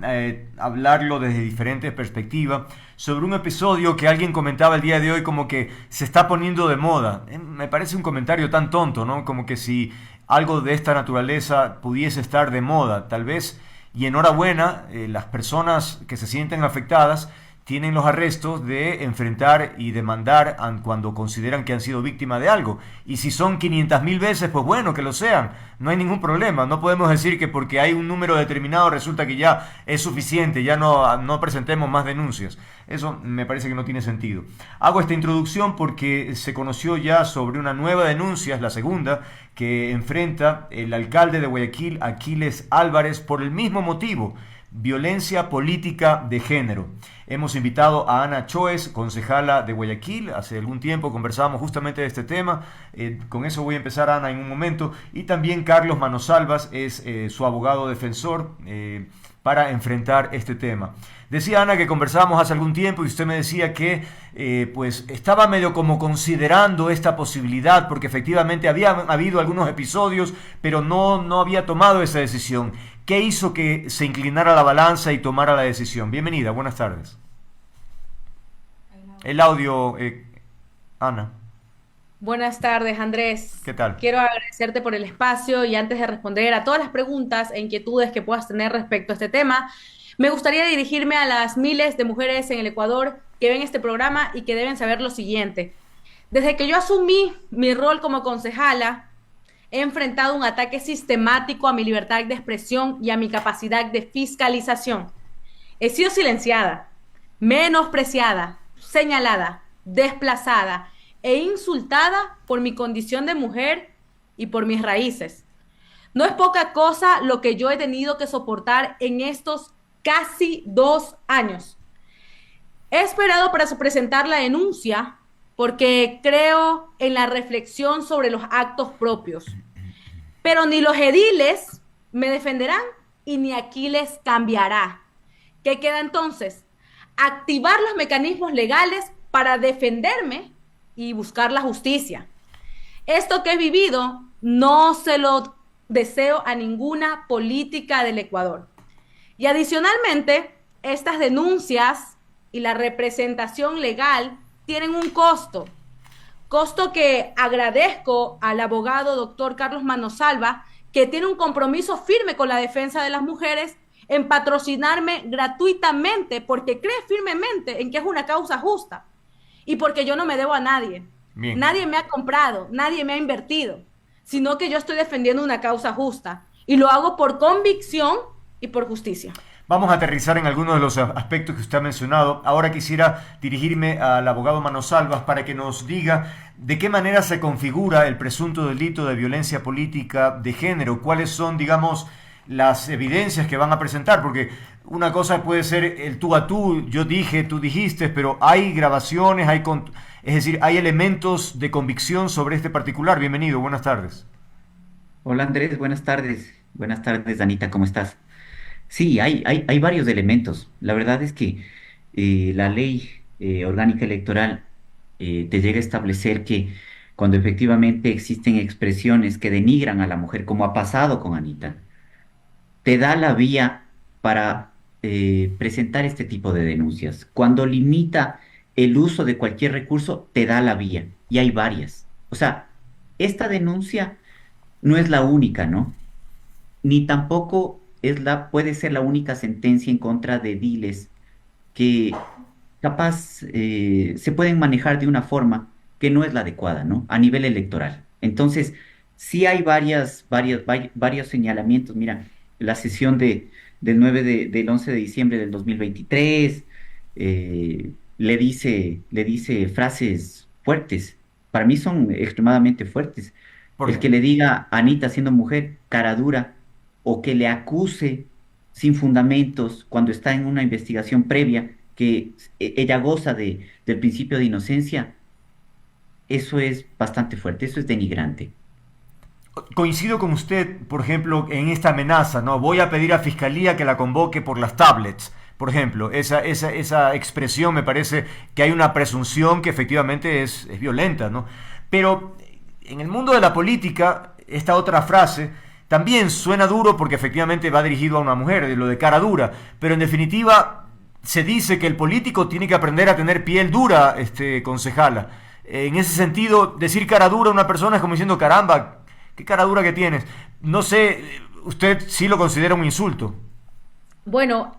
Speaker 1: hablarlo desde diferentes perspectivas sobre un episodio que alguien comentaba el día de hoy como que se está poniendo de moda. Me parece un comentario tan tonto, ¿no? Como que si algo de esta naturaleza pudiese estar de moda, tal vez. Y enhorabuena, las personas que se sienten afectadas tienen los arrestos de enfrentar y demandar cuando consideran que han sido víctimas de algo. Y si son 500.000 veces, pues bueno, que lo sean. No hay ningún problema. No podemos decir que porque hay un número determinado resulta que ya es suficiente, ya no presentemos más denuncias. Eso me parece que no tiene sentido. Hago esta introducción porque se conoció ya sobre una nueva denuncia, es la segunda, que enfrenta el alcalde de Guayaquil, Aquiles Álvarez, por el mismo motivo: violencia política de género. Hemos invitado a Ana Choes, concejala de Guayaquil. Hace algún tiempo conversábamos justamente de este tema. Con eso voy a empezar, Ana, en un momento. Y también Carlos Manosalvas es su abogado defensor para enfrentar este tema. Decía Ana que conversábamos hace algún tiempo y usted me decía que pues estaba medio como considerando esta posibilidad porque efectivamente había habido algunos episodios, pero no había tomado esa decisión. ¿Qué hizo que se inclinara la balanza y tomara la decisión? Bienvenida, buenas tardes. El audio, Ana.
Speaker 5: Buenas tardes, Andrés.
Speaker 1: ¿Qué tal?
Speaker 5: Quiero agradecerte por el espacio y antes de responder a todas las preguntas e inquietudes que puedas tener respecto a este tema, me gustaría dirigirme a las miles de mujeres en el Ecuador que ven este programa y que deben saber lo siguiente. Desde que yo asumí mi rol como concejala, he enfrentado un ataque sistemático a mi libertad de expresión y a mi capacidad de fiscalización. He sido silenciada, menospreciada, señalada, desplazada e insultada por mi condición de mujer y por mis raíces. No es poca cosa lo que yo he tenido que soportar en estos casi 2 años. He esperado para presentar la denuncia porque creo en la reflexión sobre los actos propios. Pero ni los ediles me defenderán y ni Aquiles cambiará. ¿Qué queda entonces? Activar los mecanismos legales para defenderme y buscar la justicia. Esto que he vivido no se lo deseo a ninguna política del Ecuador. Y adicionalmente, estas denuncias y la representación legal tienen un costo que agradezco al abogado doctor Carlos Manosalva, que tiene un compromiso firme con la defensa de las mujeres en patrocinarme gratuitamente porque cree firmemente en que es una causa justa y porque yo no me debo a nadie.
Speaker 1: Bien.
Speaker 5: Nadie me ha comprado, nadie me ha invertido, sino que yo estoy defendiendo una causa justa y lo hago por convicción y por justicia.
Speaker 1: Vamos a aterrizar en algunos de los aspectos que usted ha mencionado. Ahora quisiera dirigirme al abogado Manosalvas para que nos diga de qué manera se configura el presunto delito de violencia política de género. ¿Cuáles son, digamos, las evidencias que van a presentar? Porque una cosa puede ser el tú a tú, yo dije, tú dijiste, pero hay grabaciones, es decir, hay elementos de convicción sobre este particular. Bienvenido, buenas tardes.
Speaker 6: Hola Andrés, buenas tardes. Buenas tardes, Anita, ¿cómo estás? Sí, hay varios elementos. La verdad es que la ley orgánica electoral te llega a establecer que cuando efectivamente existen expresiones que denigran a la mujer, como ha pasado con Anita, te da la vía para presentar este tipo de denuncias. Cuando limita el uso de cualquier recurso, te da la vía. Y hay varias. O sea, esta denuncia no es la única, ¿no? Ni tampoco puede ser la única sentencia en contra de ediles que capaz se pueden manejar de una forma que no es la adecuada, ¿no? A nivel electoral. Entonces, sí hay varios señalamientos. Mira, la sesión del 11 de diciembre del 2023 le dice frases fuertes. Para mí son extremadamente fuertes.
Speaker 1: Por
Speaker 6: El que
Speaker 1: ejemplo.
Speaker 6: le diga a Anita siendo mujer cara dura o que le acuse sin fundamentos cuando está en una investigación previa que ella goza del principio de inocencia, eso es bastante fuerte, eso es denigrante.
Speaker 1: Coincido con usted, por ejemplo, en esta amenaza, ¿no? Voy a pedir a Fiscalía que la convoque por las tablets. Por ejemplo, esa expresión me parece que hay una presunción que efectivamente es violenta, ¿no? Pero en el mundo de la política, esta otra frase también suena duro porque efectivamente va dirigido a una mujer, de lo de cara dura, pero en definitiva se dice que el político tiene que aprender a tener piel dura, concejala. En ese sentido, decir cara dura a una persona es como diciendo, caramba, qué cara dura que tienes. No sé, usted sí lo considera un insulto.
Speaker 5: Bueno,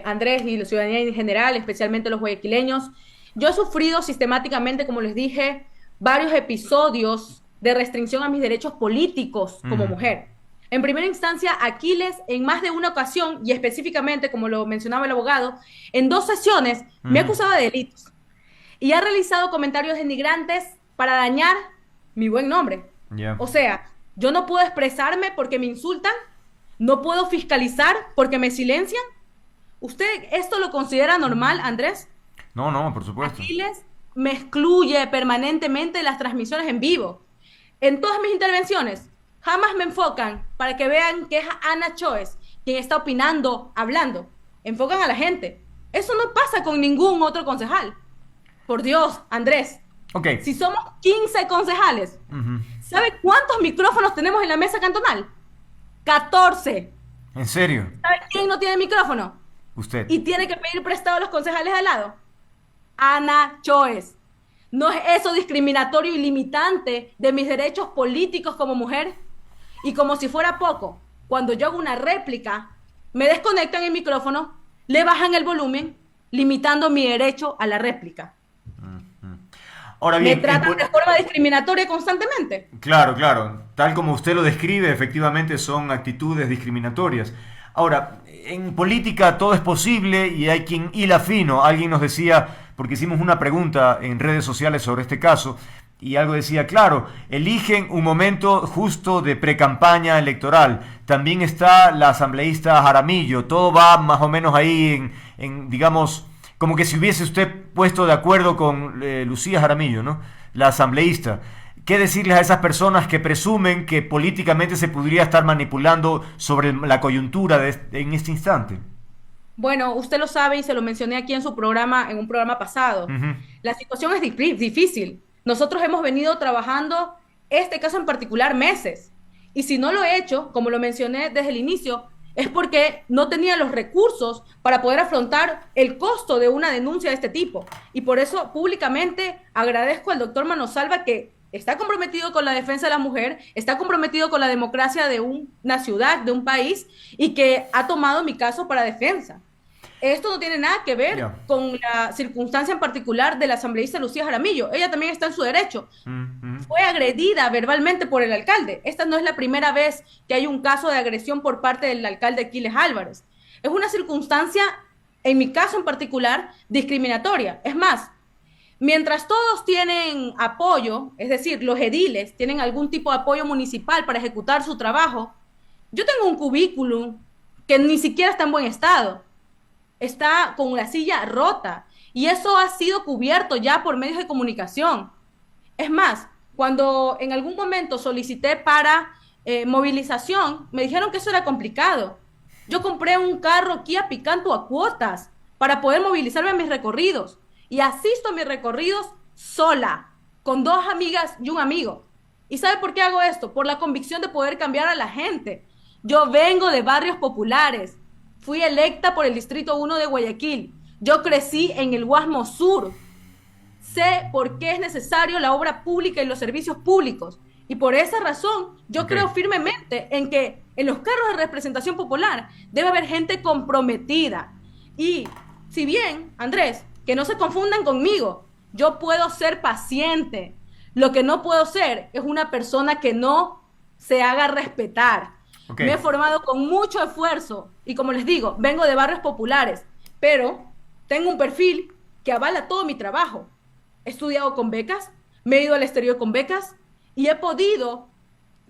Speaker 5: Andrés y la ciudadanía en general, especialmente los guayaquileños, yo he sufrido sistemáticamente, como les dije, varios episodios de restricción a mis derechos políticos como mujer. En primera instancia, Aquiles, en más de una ocasión, y específicamente, como lo mencionaba el abogado, en 2 sesiones me ha acusado de delitos y ha realizado comentarios denigrantes para dañar mi buen nombre.
Speaker 1: Yeah.
Speaker 5: O sea, yo no puedo expresarme porque me insultan, no puedo fiscalizar porque me silencian. ¿Usted esto lo considera normal, Andrés?
Speaker 1: No, no, por supuesto.
Speaker 5: Aquiles me excluye permanentemente de las transmisiones en vivo. En todas mis intervenciones, jamás me enfocan para que vean que es Ana Choes quien está opinando, hablando. Enfocan a la gente. Eso no pasa con ningún otro concejal. Por Dios, Andrés.
Speaker 1: Ok.
Speaker 5: Si somos 15 concejales, ¿sabe cuántos micrófonos tenemos en la mesa cantonal? 14.
Speaker 1: ¿En serio?
Speaker 5: ¿Sabe quién no tiene micrófono?
Speaker 1: Usted.
Speaker 5: Y tiene que pedir prestado a los concejales de al lado. Ana Choes. ¿No es eso discriminatorio y limitante de mis derechos políticos como mujer? Y como si fuera poco, cuando yo hago una réplica, me desconectan el micrófono, le bajan el volumen, limitando mi derecho a la réplica.
Speaker 1: Ahora bien,
Speaker 5: Me tratan de forma discriminatoria constantemente.
Speaker 1: Claro, claro. Tal como usted lo describe, efectivamente son actitudes discriminatorias. Ahora, en política todo es posible y hay quien hila fino. Alguien nos decía, porque hicimos una pregunta en redes sociales sobre este caso, y algo decía, claro, eligen un momento justo de precampaña electoral. También está la asambleísta Jaramillo. Todo va más o menos ahí digamos, como que si hubiese usted puesto de acuerdo con Lucía Jaramillo, ¿no? La asambleísta. ¿Qué decirles a esas personas que presumen que políticamente se podría estar manipulando sobre la coyuntura en este instante?
Speaker 5: Bueno, usted lo sabe y se lo mencioné aquí en su programa, en un programa pasado. La situación es difícil. Nosotros hemos venido trabajando este caso en particular meses. Y si no lo he hecho, como lo mencioné desde el inicio, es porque no tenía los recursos para poder afrontar el costo de una denuncia de este tipo. Y por eso públicamente agradezco al doctor Manosalva, que está comprometido con la defensa de la mujer, está comprometido con la democracia de una ciudad, de un país, y que ha tomado mi caso para defensa. Esto no tiene nada que ver con la circunstancia en particular de la asambleísta Lucía Jaramillo. Ella también está en su derecho. Fue agredida verbalmente por el alcalde. Esta no es la primera vez que hay un caso de agresión por parte del alcalde Aquiles Álvarez. Es una circunstancia, en mi caso en particular, discriminatoria. Es más, mientras todos tienen apoyo, es decir, los ediles tienen algún tipo de apoyo municipal para ejecutar su trabajo, yo tengo un currículum que ni siquiera está en buen estado. Está con la silla rota y eso ha sido cubierto ya por medios de comunicación. Es más, cuando en algún momento solicité para movilización, me dijeron que eso era complicado. Yo compré un carro Kia Picanto a cuotas para poder movilizarme a mis recorridos y asisto a mis recorridos sola, con 2 amigas y un amigo. ¿Y sabe por qué hago esto? Por la convicción de poder cambiar a la gente. Yo vengo de barrios populares, fui electa por el Distrito 1 de Guayaquil, yo crecí en el Guasmo Sur, sé por qué es necesario la obra pública y los servicios públicos. Y por esa razón, yo creo firmemente en que en los cargos de representación popular debe haber gente comprometida. Y si bien, Andrés, que no se confundan conmigo, yo puedo ser paciente. Lo que no puedo ser es una persona que no se haga respetar. Me he formado con mucho esfuerzo y, como les digo, vengo de barrios populares, pero tengo un perfil que avala todo mi trabajo. He estudiado con becas, me he ido al exterior con becas y he podido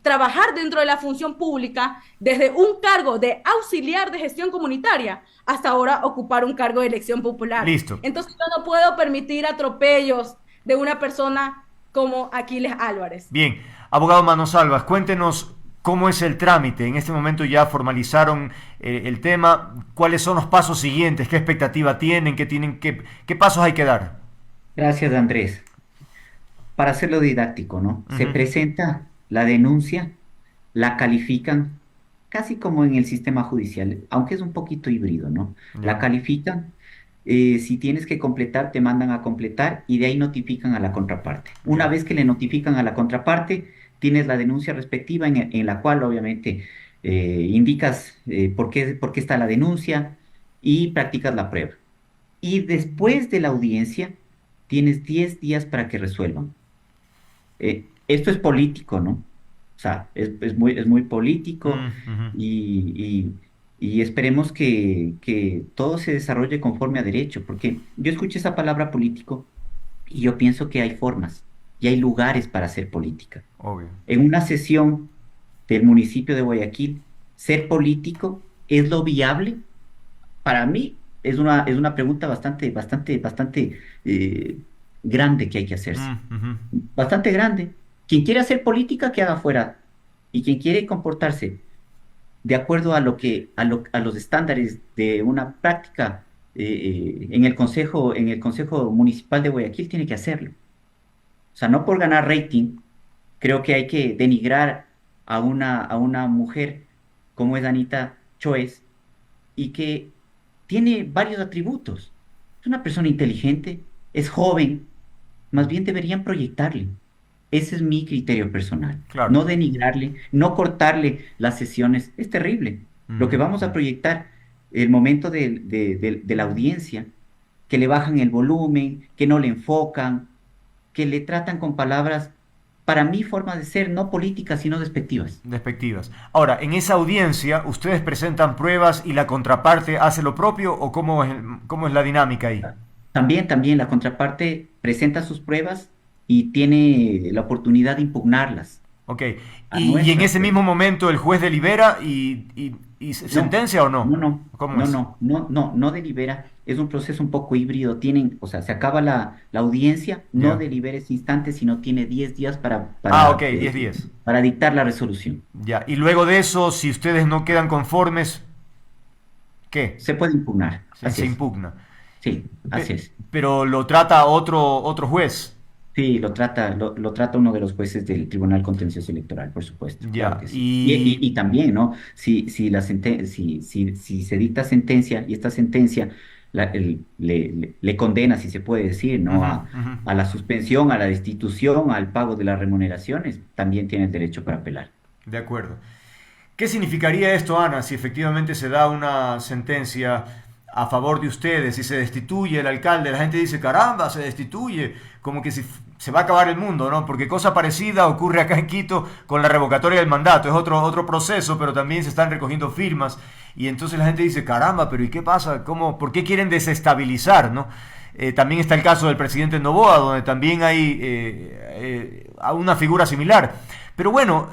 Speaker 5: trabajar dentro de la función pública desde un cargo de auxiliar de gestión comunitaria hasta ahora ocupar un cargo de elección popular.
Speaker 1: Listo.
Speaker 5: Entonces yo no puedo permitir atropellos de una persona como Aquiles Álvarez.
Speaker 1: Bien, abogado Manosalvas, cuéntenos cómo es el trámite. En este momento ya formalizaron el tema. ¿Cuáles son los pasos siguientes? ¿Qué expectativa tienen? ¿Qué pasos hay que dar?
Speaker 6: Gracias, Andrés. Para hacerlo didáctico, ¿no? Se presenta la denuncia, la califican, casi como en el sistema judicial, aunque es un poquito híbrido, ¿no? La califican, si tienes que completar, te mandan a completar y de ahí notifican a la contraparte. Una vez que le notifican a la contraparte, tienes la denuncia respectiva en la cual obviamente indicas por qué está la denuncia y practicas la prueba. Y después de la audiencia, tienes 10 días para que resuelvan. Esto es político, ¿no? O sea, es muy político y esperemos que todo se desarrolle conforme a derecho, porque yo escuché esa palabra político y yo pienso que hay formas y hay lugares para hacer política.
Speaker 1: Obvio.
Speaker 6: En una sesión del municipio de Guayaquil, ser político es lo viable. Para mí es una pregunta bastante grande que hay que hacerse. Bastante grande. Quien quiere hacer política, que haga fuera. Y quien quiere comportarse de acuerdo a los estándares de una práctica en el Consejo Municipal de Guayaquil, tiene que hacerlo. O sea, no por ganar rating, creo que hay que denigrar a una mujer como es Anita Choes y que tiene varios atributos. Es una persona inteligente, es joven, más bien deberían proyectarle. Ese es mi criterio personal.
Speaker 1: Claro.
Speaker 6: No denigrarle, no cortarle las sesiones. Es terrible. Lo que vamos a proyectar, el momento de la audiencia, que le bajan el volumen, que no le enfocan, que le tratan con palabras, para mi forma de ser, no políticas, sino despectivas.
Speaker 1: Despectivas. Ahora, en esa audiencia, ¿ustedes presentan pruebas y la contraparte hace lo propio o cómo es la dinámica ahí?
Speaker 6: También la contraparte presenta sus pruebas y tiene la oportunidad de impugnarlas.
Speaker 1: Ok. Y en ese mismo momento el juez delibera y sentencia o no?
Speaker 6: No delibera. Es un proceso un poco híbrido. O sea, se acaba la audiencia, no delibera ese instante, sino tiene 10 días para
Speaker 1: 10 días.
Speaker 6: Para dictar la resolución.
Speaker 1: Ya. Y luego de eso, si ustedes no quedan conformes, ¿qué?
Speaker 6: Se puede impugnar.
Speaker 1: Se impugna.
Speaker 6: Sí, así es.
Speaker 1: Pero lo trata otro juez.
Speaker 6: Sí, lo trata uno de los jueces del Tribunal Contencioso Electoral, por supuesto.
Speaker 1: Ya,
Speaker 6: Claro que sí. Y también, ¿no? Si se dicta sentencia y esta sentencia le condena, si se puede decir, ¿no? A la suspensión, a la destitución, al pago de las remuneraciones, también tiene el derecho para apelar.
Speaker 1: De acuerdo. ¿Qué significaría esto, Ana, si efectivamente se da una sentencia a favor de ustedes, si se destituye el alcalde? La gente dice, caramba, se destituye, como que si se va a acabar el mundo, ¿no? Porque cosa parecida ocurre acá en Quito con la revocatoria del mandato. Es otro proceso, pero también se están recogiendo firmas. Y entonces la gente dice, caramba, pero ¿y qué pasa? ¿Por qué quieren desestabilizar, no? También está el caso del presidente Noboa, donde también hay una figura similar. Pero bueno,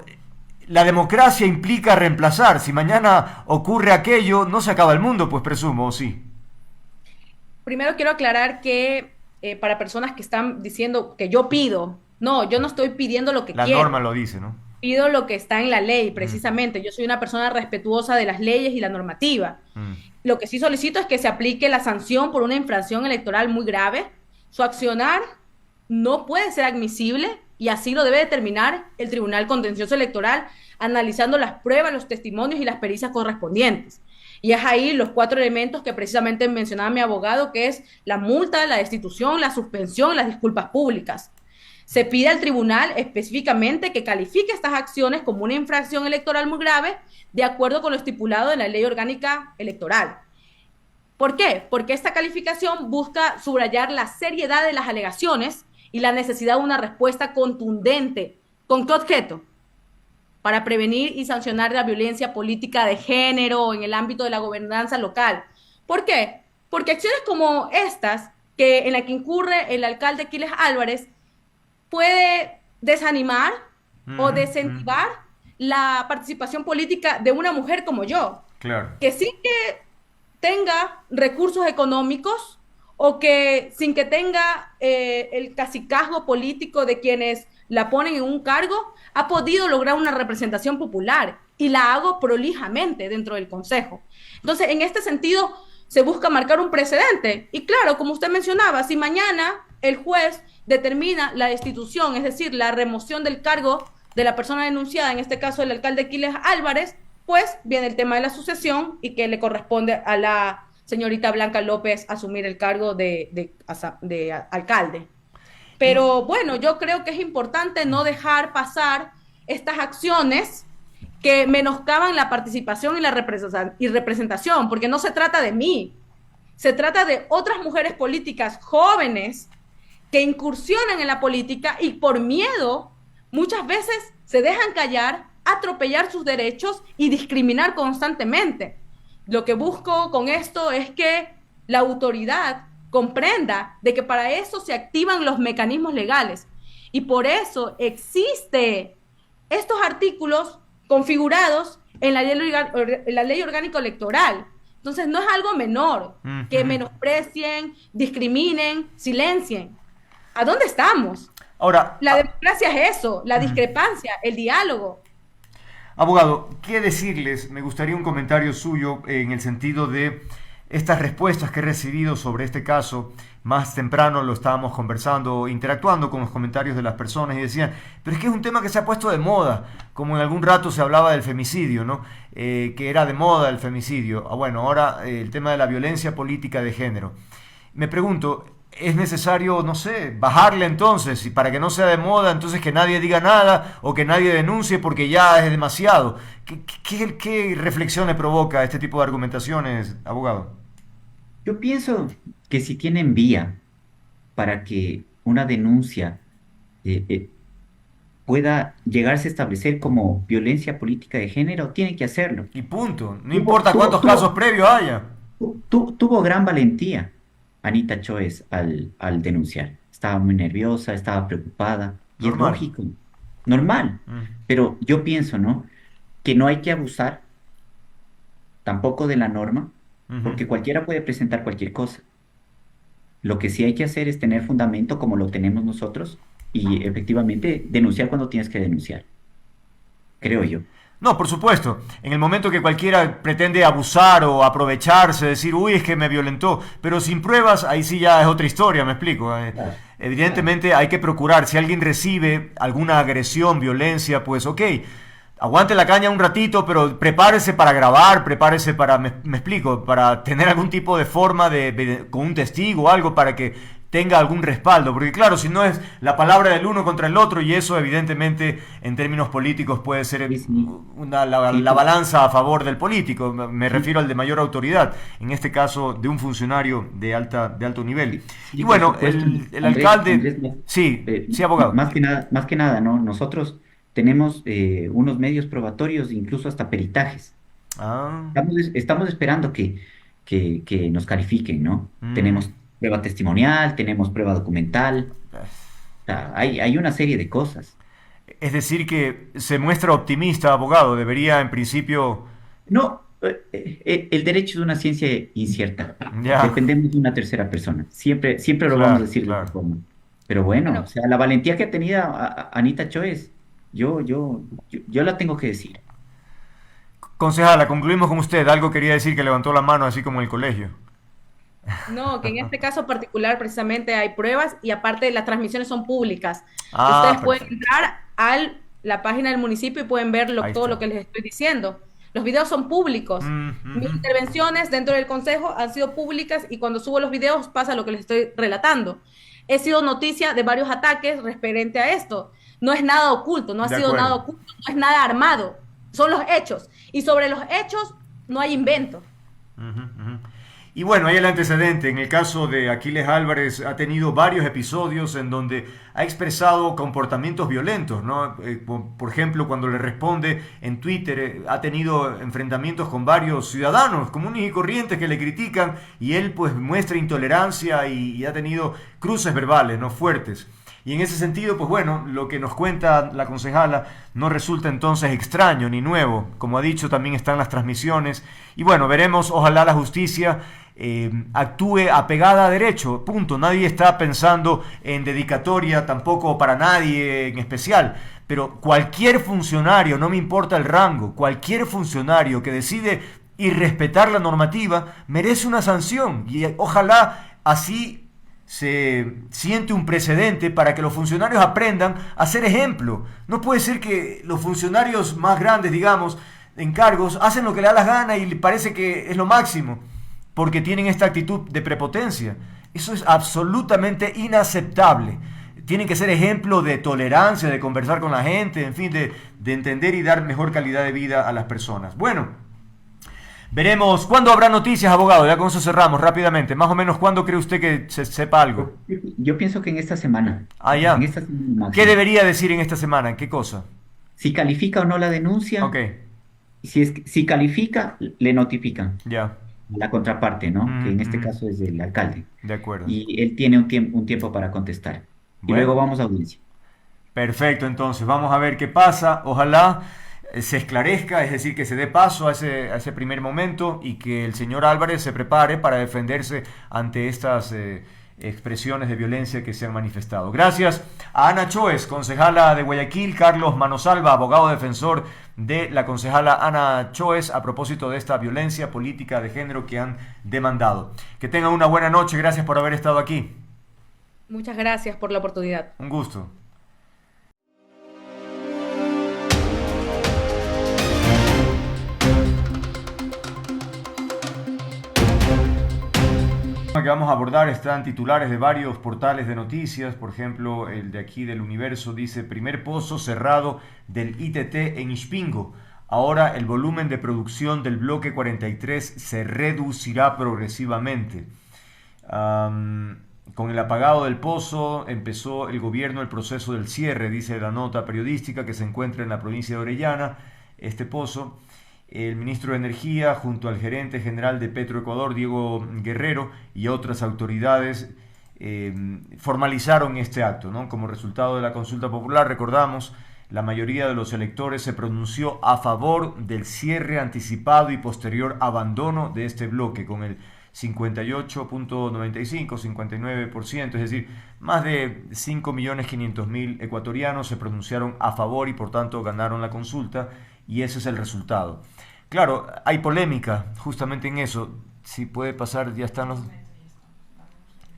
Speaker 1: la democracia implica reemplazar. Si mañana ocurre aquello, no se acaba el mundo, pues presumo, ¿o sí?
Speaker 5: Primero quiero aclarar que para personas que están diciendo que yo pido, no, yo no estoy pidiendo lo que quiero.
Speaker 1: La norma lo dice, ¿no?
Speaker 5: pido lo que está en la ley, precisamente. Yo soy una persona respetuosa de las leyes y la normativa. Lo que sí solicito es que se aplique la sanción por una infracción electoral muy grave. Su accionar no puede ser admisible y así lo debe determinar el Tribunal Contencioso Electoral, analizando las pruebas, los testimonios y las pericias correspondientes. Y es ahí los 4 elementos que precisamente mencionaba mi abogado, que es la multa, la destitución, la suspensión, las disculpas públicas. Se pide al tribunal específicamente que califique estas acciones como una infracción electoral muy grave, de acuerdo con lo estipulado en la Ley Orgánica Electoral. ¿Por qué? Porque esta calificación busca subrayar la seriedad de las alegaciones y la necesidad de una respuesta contundente. ¿Con qué objeto? Para prevenir y sancionar la violencia política de género en el ámbito de la gobernanza local. ¿Por qué? Porque acciones como estas, en la que incurre el alcalde Quiles Álvarez, puede desanimar o desincentivar la participación política de una mujer como yo.
Speaker 1: Claro.
Speaker 5: Que sí que tenga recursos económicos o que sin que tenga el cacicazgo político de quienes la ponen en un cargo, ha podido lograr una representación popular y la hago prolijamente dentro del Consejo. Entonces, en este sentido, se busca marcar un precedente. Y claro, como usted mencionaba, si mañana el juez determina la destitución, es decir, la remoción del cargo de la persona denunciada, en este caso el alcalde Quiles Álvarez, pues viene el tema de la sucesión y que le corresponde a la señorita Blanca López asumir el cargo de alcalde. Pero bueno, yo creo que es importante no dejar pasar estas acciones que menoscaban la participación y la representación, porque no se trata de mí, se trata de otras mujeres políticas jóvenes que incursionan en la política y por miedo muchas veces se dejan callar, atropellar sus derechos y discriminar constantemente. Lo que busco con esto es que la autoridad comprenda de que para eso se activan los mecanismos legales y por eso existe estos artículos configurados en la ley orgánica electoral. Entonces no es algo menor que menosprecien, discriminen, silencien. ¿A dónde estamos?
Speaker 1: Ahora,
Speaker 5: la democracia es eso, la discrepancia, el diálogo.
Speaker 1: Abogado, ¿qué decirles? Me gustaría un comentario suyo en el sentido de estas respuestas que he recibido sobre este caso. Más temprano lo estábamos conversando, interactuando con los comentarios de las personas y decían, pero es que es un tema que se ha puesto de moda, como en algún rato se hablaba del femicidio, ¿no? Que era de moda el femicidio. Bueno, ahora el tema de la violencia política de género. Me pregunto, ¿es necesario, no sé, bajarle entonces, y para que no sea de moda, entonces que nadie diga nada o que nadie denuncie porque ya es demasiado? ¿Qué reflexiones provoca este tipo de argumentaciones, abogado?
Speaker 6: Yo pienso que si tienen vía para que una denuncia pueda llegarse a establecer como violencia política de género, tienen que hacerlo.
Speaker 1: Y punto, no importa cuántos casos previos haya.
Speaker 6: Tuvo gran valentía Anita Choes al denunciar. Estaba muy nerviosa, estaba preocupada, y es lógico, normal. Pero yo pienso, ¿no?, que no hay que abusar tampoco de la norma, porque cualquiera puede presentar cualquier cosa. Lo que sí hay que hacer es tener fundamento como lo tenemos nosotros y efectivamente denunciar cuando tienes que denunciar, creo yo.
Speaker 1: No, por supuesto. En el momento que cualquiera pretende abusar o aprovecharse, decir, uy, es que me violentó, pero sin pruebas, ahí sí ya es otra historia, me explico.
Speaker 6: Claro.
Speaker 1: Evidentemente hay que procurar, si alguien recibe alguna agresión, violencia, pues ok, aguante la caña un ratito, pero prepárese para grabar, prepárese para, me explico, para tener algún tipo de forma con un testigo o algo para que tenga algún respaldo, porque claro, si no es la palabra del uno contra el otro, y eso evidentemente en términos políticos puede ser la balanza a favor del político, me refiero al de mayor autoridad, en este caso de un funcionario de alto nivel.
Speaker 6: Sí,
Speaker 1: y bueno, el alcalde...
Speaker 6: Andrés,
Speaker 1: sí, abogado.
Speaker 6: Más que nada, ¿no? Nosotros tenemos unos medios probatorios, incluso hasta peritajes. Estamos esperando que nos califiquen, ¿no? Tenemos prueba testimonial, tenemos prueba documental. O sea, hay una serie de cosas.
Speaker 1: Es decir, que se muestra optimista, abogado. Debería, en principio...
Speaker 6: No, el derecho es una ciencia incierta.
Speaker 1: Ya.
Speaker 6: Dependemos de una tercera persona. Siempre lo vamos a decir de esta forma. Pero bueno, o sea, la valentía que ha tenido Anita Choes Yo la tengo que decir.
Speaker 1: Concejala, concluimos con usted. Algo quería decir que levantó la mano así como en el colegio.
Speaker 5: No, que en este caso particular precisamente hay pruebas y aparte las transmisiones son públicas.
Speaker 1: Ah,
Speaker 5: Ustedes pueden
Speaker 1: perfecto.
Speaker 5: entrar a la página del municipio y pueden ver
Speaker 1: Ahí
Speaker 5: todo
Speaker 1: está.
Speaker 5: lo que les estoy diciendo. Los videos son públicos. Mis
Speaker 1: Ujú.
Speaker 5: intervenciones dentro del consejo han sido públicas y cuando subo los videos pasa lo que les estoy relatando. He sido noticia de varios ataques referente a esto. No es nada oculto, no ha
Speaker 1: De
Speaker 5: sido nada
Speaker 1: acuerdo.
Speaker 5: oculto, no es nada armado. Son los hechos. Y sobre los hechos no hay invento.
Speaker 1: Ujú, ujú. Y bueno, hay el antecedente. En el caso de Aquiles Álvarez ha tenido varios episodios en donde ha expresado comportamientos violentos, ¿no? Por ejemplo, cuando le responde en Twitter, ha tenido enfrentamientos con varios ciudadanos comunes y corrientes que le critican y él pues muestra intolerancia y ha tenido cruces verbales, ¿no? Fuertes. Y en ese sentido, pues bueno, lo que nos cuenta la concejala no resulta entonces extraño ni nuevo. Como ha dicho, también están las transmisiones. Y bueno, veremos, ojalá la justicia actúe apegada a derecho, punto. Nadie está pensando en dedicatoria tampoco para nadie en especial. Pero cualquier funcionario, no me importa el rango, cualquier funcionario que decide irrespetar la normativa merece una sanción. Y ojalá así se siente un precedente para que los funcionarios aprendan a ser ejemplo. No puede ser que los funcionarios más grandes, digamos, en cargos, hacen lo que le da la gana y le parece que es lo máximo, porque tienen esta actitud de prepotencia. Eso es absolutamente inaceptable. Tienen que ser ejemplo de tolerancia, de conversar con la gente, en fin, de entender y dar mejor calidad de vida a las personas. Bueno, veremos cuándo habrá noticias, abogado. Ya con eso cerramos rápidamente. Más o menos, ¿cuándo cree usted que se sepa algo?
Speaker 6: Yo pienso que en esta semana,
Speaker 1: Ah,
Speaker 6: en
Speaker 1: ya.
Speaker 6: esta semana
Speaker 1: ¿Qué
Speaker 6: máximo.
Speaker 1: debería decir en esta semana? ¿En qué cosa?
Speaker 6: Si califica o no la denuncia,
Speaker 1: Ok,
Speaker 6: si califica, le notifican
Speaker 1: ya.
Speaker 6: a la contraparte, ¿no? Que en este caso es el alcalde.
Speaker 1: De acuerdo.
Speaker 6: Y él tiene un tiempo para contestar. Y luego
Speaker 1: Bueno,
Speaker 6: vamos a audiencia.
Speaker 1: perfecto. Entonces, vamos a ver qué pasa. Ojalá se esclarezca, es decir, que se dé paso a ese primer momento y que el señor Álvarez se prepare para defenderse ante estas expresiones de violencia que se han manifestado. Gracias a Ana Choes, concejala de Guayaquil, Carlos Manosalva, abogado defensor de la concejala Ana Choes, a propósito de esta violencia política de género que han demandado. Que tengan una buena noche, gracias por haber estado aquí.
Speaker 5: Muchas gracias por la oportunidad.
Speaker 1: Un gusto. Que vamos a abordar están titulares de varios portales de noticias, por ejemplo el de aquí del Universo dice: primer pozo cerrado del ITT en Ispingo, ahora el volumen de producción del bloque 43 se reducirá progresivamente. Con el apagado del pozo empezó el gobierno el proceso del cierre, dice la nota periodística que se encuentra en la provincia de Orellana, este pozo. El ministro de Energía, junto al gerente general de Petroecuador, Diego Guerrero, y otras autoridades formalizaron este acto, ¿no? Como resultado de la consulta popular, recordamos, la mayoría de los electores se pronunció a favor del cierre anticipado y posterior abandono de este bloque, con el 58.95, 59%, es decir, más de 5.500.000 ecuatorianos se pronunciaron a favor y por tanto ganaron la consulta, y ese es el resultado. Claro, hay polémica justamente en eso. Si puede pasar, ya están los...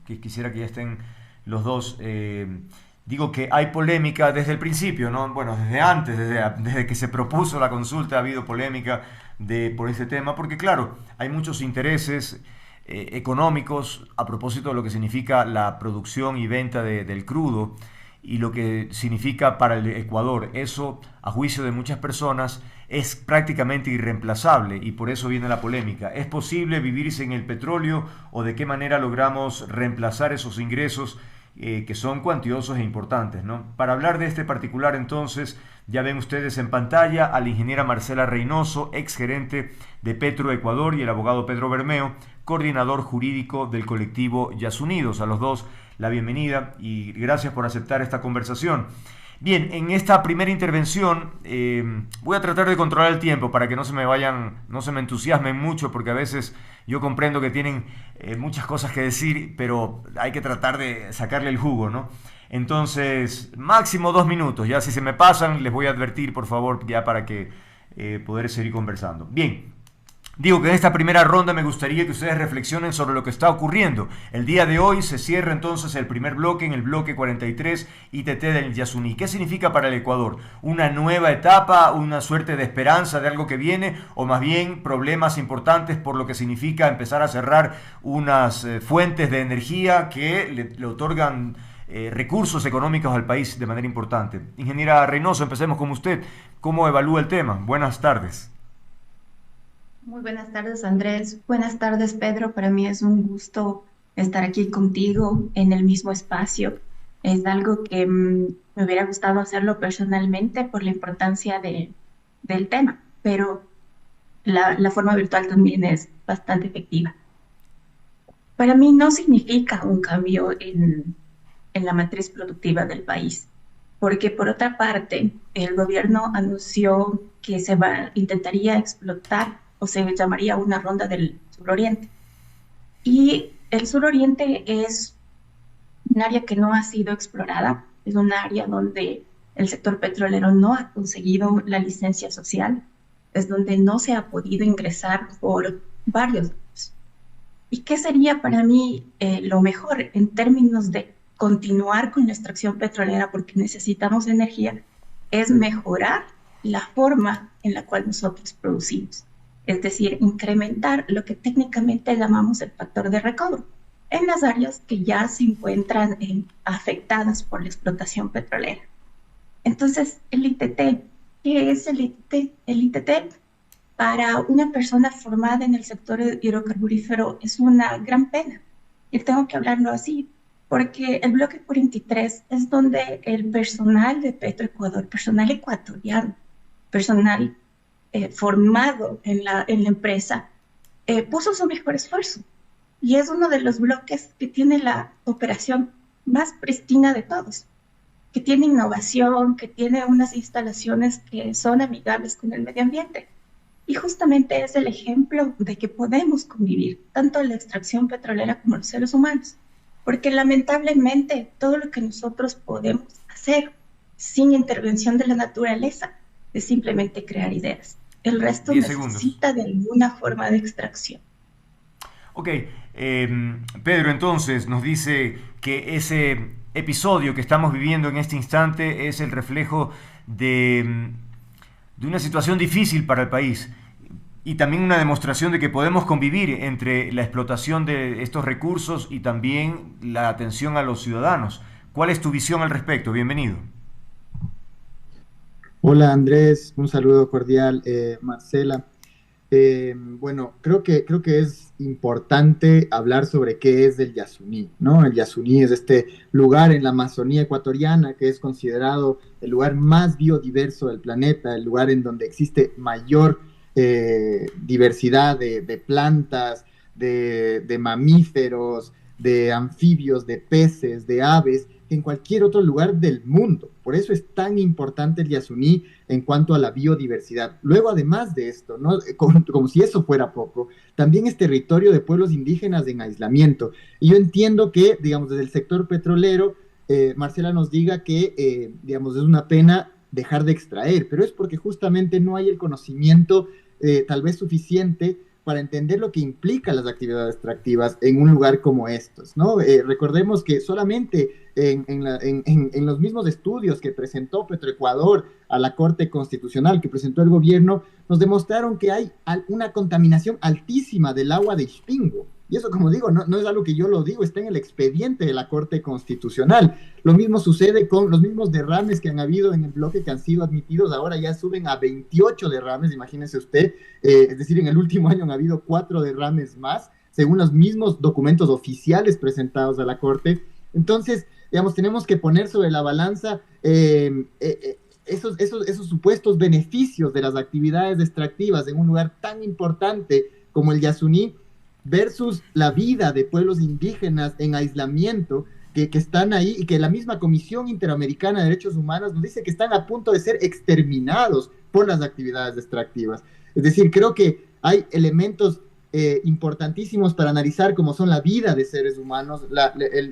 Speaker 1: que quisiera que ya estén los dos. Digo que hay polémica desde el principio, ¿no? Bueno, desde antes, desde que se propuso la consulta ha habido polémica por este tema, porque claro, hay muchos intereses económicos a propósito de lo que significa la producción y venta del crudo y lo que significa para el Ecuador. Eso, a juicio de muchas personas, es prácticamente irreemplazable y por eso viene la polémica. ¿Es posible vivir sin el petróleo o de qué manera logramos reemplazar esos ingresos que son cuantiosos e importantes, ¿no? Para hablar de este particular, entonces, ya ven ustedes en pantalla a la ingeniera Marcela Reynoso, ex gerente de Petroecuador, y el abogado Pedro Bermeo, coordinador jurídico del colectivo Yasunidos. A los dos la bienvenida y gracias por aceptar esta conversación. Bien, en esta primera intervención voy a tratar de controlar el tiempo para que no se me entusiasmen mucho, porque a veces yo comprendo que tienen muchas cosas que decir, pero hay que tratar de sacarle el jugo, ¿no? Entonces, máximo 2 minutos. Ya si se me pasan, les voy a advertir, por favor, ya para que poder seguir conversando. Bien. Digo que en esta primera ronda me gustaría que ustedes reflexionen sobre lo que está ocurriendo. El día de hoy se cierra entonces el primer bloque en el bloque 43 ITT del Yasuní. ¿Qué significa para el Ecuador? ¿Una nueva etapa, una suerte de esperanza de algo que viene o más bien problemas importantes por lo que significa empezar a cerrar unas fuentes de energía que le otorgan recursos económicos al país de manera importante? Ingeniera Reynoso, empecemos con usted. ¿Cómo evalúa el tema? Buenas tardes.
Speaker 7: Muy buenas tardes, Andrés. Buenas tardes, Pedro. Para mí es un gusto estar aquí contigo en el mismo espacio. Es algo que me hubiera gustado hacerlo personalmente por la importancia del tema, pero la forma virtual también es bastante efectiva. Para mí no significa un cambio en la matriz productiva del país, porque por otra parte, el gobierno anunció que intentaría explotar o se llamaría una ronda del suroriente. Y el suroriente es un área que no ha sido explorada, es un área donde el sector petrolero no ha conseguido la licencia social, es donde no se ha podido ingresar por varios años. ¿Y qué sería para mí lo mejor en términos de continuar con la extracción petrolera porque necesitamos energía? Es mejorar la forma en la cual nosotros producimos. Es decir, incrementar lo que técnicamente llamamos el factor de recobro en las áreas que ya se encuentran afectadas por la explotación petrolera. Entonces, el ITT, ¿qué es el ITT? El ITT, para una persona formada en el sector hidrocarburífero, es una gran pena. Y tengo que hablarlo así, porque el bloque 43 es donde el personal de Petroecuador, personal ecuatoriano, personal formado en la empresa, puso su mejor esfuerzo. Y es uno de los bloques que tiene la operación más pristina de todos, que tiene innovación, que tiene unas instalaciones que son amigables con el medio ambiente. Y justamente es el ejemplo de que podemos convivir, tanto la extracción petrolera como los seres humanos. Porque lamentablemente todo lo que nosotros podemos hacer sin intervención de la naturaleza es simplemente crear ideas. El resto necesita de alguna forma de extracción.
Speaker 1: Ok, Pedro entonces nos dice que ese episodio que estamos viviendo en este instante es el reflejo de una situación difícil para el país y también una demostración de que podemos convivir entre la explotación de estos recursos y también la atención a los ciudadanos. ¿Cuál es tu visión al respecto? Bienvenido.
Speaker 8: Hola Andrés, un saludo cordial, Marcela. Bueno, creo que es importante hablar sobre qué es el Yasuní, ¿no? El Yasuní es este lugar en la Amazonía ecuatoriana que es considerado el lugar más biodiverso del planeta, el lugar en donde existe mayor diversidad de plantas, de mamíferos, de anfibios, de peces, de aves, que en cualquier otro lugar del mundo. Por eso es tan importante el Yasuní en cuanto a la biodiversidad. Luego, además de esto, ¿no? Como si eso fuera poco, también es territorio de pueblos indígenas en aislamiento. Y yo entiendo que, digamos, desde el sector petrolero, Marcela nos diga que, digamos, es una pena dejar de extraer, pero es porque justamente no hay el conocimiento tal vez suficiente para entender lo que implica las actividades extractivas en un lugar como estos, ¿no? Recordemos que solamente en los mismos estudios que presentó Petroecuador a la Corte Constitucional, que presentó el gobierno, nos demostraron que hay una contaminación altísima del agua de Ixpingo. Y eso, como digo, no es algo que yo lo digo, está en el expediente de la Corte Constitucional. Lo mismo sucede con los mismos derrames que han habido en el bloque que han sido admitidos, ahora ya suben a 28 derrames, imagínese usted, es decir, en el último año han habido 4 derrames más, según los mismos documentos oficiales presentados a la Corte. Entonces, digamos, tenemos que poner sobre la balanza esos supuestos beneficios de las actividades extractivas en un lugar tan importante como el Yasuní, versus la vida de pueblos indígenas en aislamiento que están ahí y que la misma Comisión Interamericana de Derechos Humanos nos dice que están a punto de ser exterminados por las actividades extractivas. Es decir, creo que hay elementos importantísimos para analizar cómo son la vida de seres humanos,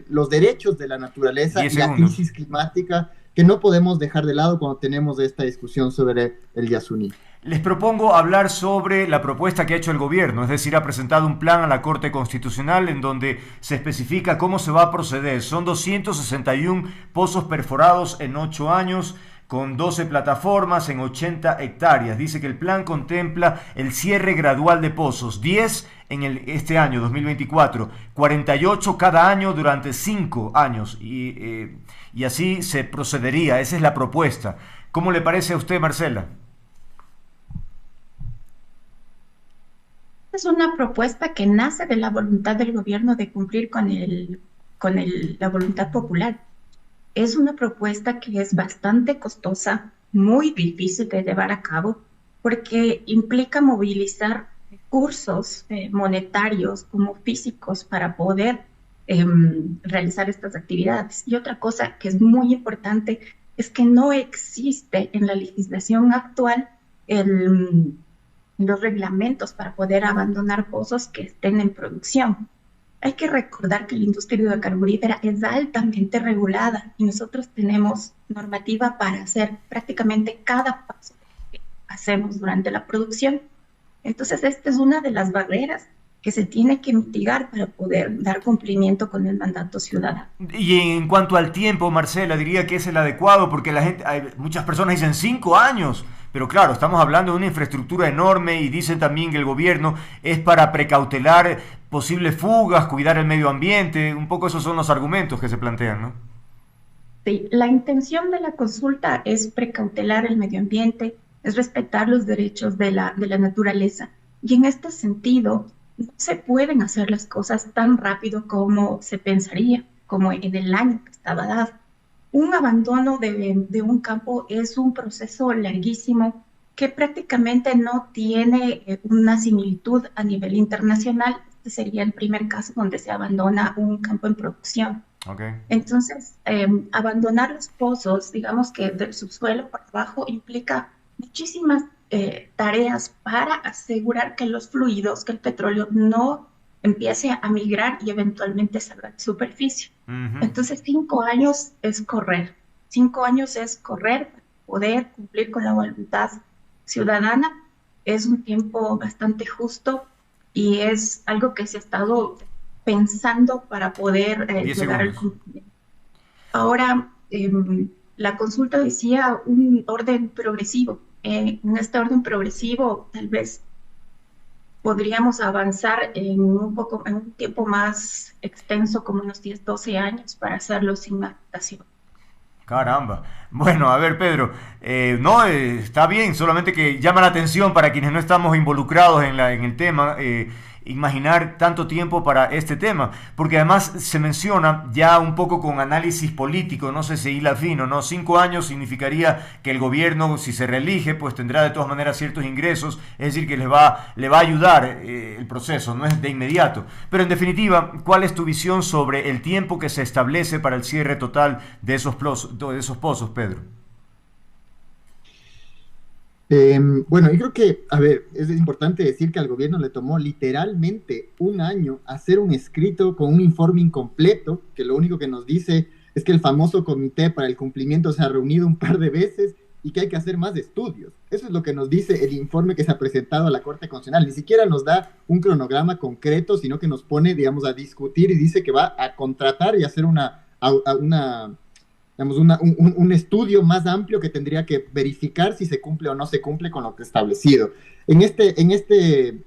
Speaker 8: los derechos de la naturaleza y la crisis climática que no podemos dejar de lado cuando tenemos esta discusión sobre el Yasuní.
Speaker 1: Les propongo hablar sobre la propuesta que ha hecho el gobierno, es decir, ha presentado un plan a la Corte Constitucional en donde se especifica cómo se va a proceder. Son 261 pozos perforados en 8 años, con 12 plataformas en 80 hectáreas. Dice que el plan contempla el cierre gradual de pozos, 10 en este año, 2024, 48 cada año durante 5 años, y así se procedería. Esa es la propuesta. ¿Cómo le parece a usted, Marcela?
Speaker 7: Es una propuesta que nace de la voluntad del gobierno de cumplir con la voluntad popular. Es una propuesta que es bastante costosa, muy difícil de llevar a cabo, porque implica movilizar recursos monetarios como físicos para poder realizar estas actividades. Y otra cosa que es muy importante es que no existe en la legislación actual los reglamentos para poder abandonar pozos que estén en producción. Hay que recordar que la industria hidrocarburífera es altamente regulada y nosotros tenemos normativa para hacer prácticamente cada paso que hacemos durante la producción. Entonces, esta es una de las barreras que se tiene que mitigar para poder dar cumplimiento con el mandato ciudadano.
Speaker 1: Y en cuanto al tiempo, Marcela, diría que es el adecuado, porque muchas personas dicen 5 años, pero claro, estamos hablando de una infraestructura enorme y dicen también que el gobierno es para precautelar posibles fugas, cuidar el medio ambiente. Un poco esos son los argumentos que se plantean, ¿no?
Speaker 7: Sí, la intención de la consulta es precautelar el medio ambiente, es respetar los derechos de la naturaleza. Y en este sentido, no se pueden hacer las cosas tan rápido como se pensaría, como en el año que estaba dado. Un abandono de un campo es un proceso larguísimo que prácticamente no tiene una similitud a nivel internacional. Este sería el primer caso donde se abandona un campo en producción.
Speaker 1: Okay.
Speaker 7: Entonces, abandonar los pozos, digamos que del subsuelo para abajo, implica muchísimas tareas para asegurar que los fluidos, que el petróleo no empiece a migrar y eventualmente salga a la superficie. Entonces 5 años es correr. 5 años es correr para poder cumplir con la voluntad ciudadana. Es un tiempo bastante justo y es algo que se ha estado pensando para poder llegar al cumplimiento. Ahora, la consulta decía un orden progresivo. En este orden progresivo, tal vez podríamos avanzar en un tiempo más extenso, como unos 10, 12 años, para hacerlo sin afectación.
Speaker 1: Caramba. Bueno, a ver, Pedro, está bien, solamente que llama la atención para quienes no estamos involucrados en el tema, imaginar tanto tiempo para este tema, porque además se menciona ya un poco con análisis político, no sé si hila fino, ¿no? 5 años significaría que el gobierno, si se reelige, pues tendrá de todas maneras ciertos ingresos, es decir, que le va a ayudar el proceso, no es de inmediato. Pero en definitiva, ¿cuál es tu visión sobre el tiempo que se establece para el cierre total de esos pozos, Pedro?
Speaker 8: Bueno, yo creo que, a ver, es importante decir que al gobierno le tomó literalmente 1 año hacer un escrito con un informe incompleto, que lo único que nos dice es que el famoso comité para el cumplimiento se ha reunido un par de veces y que hay que hacer más estudios. Eso es lo que nos dice el informe que se ha presentado a la Corte Constitucional. Ni siquiera nos da un cronograma concreto, sino que nos pone, digamos, a discutir y dice que va a contratar y hacer un estudio más amplio que tendría que verificar si se cumple o no se cumple con lo que establecido. En este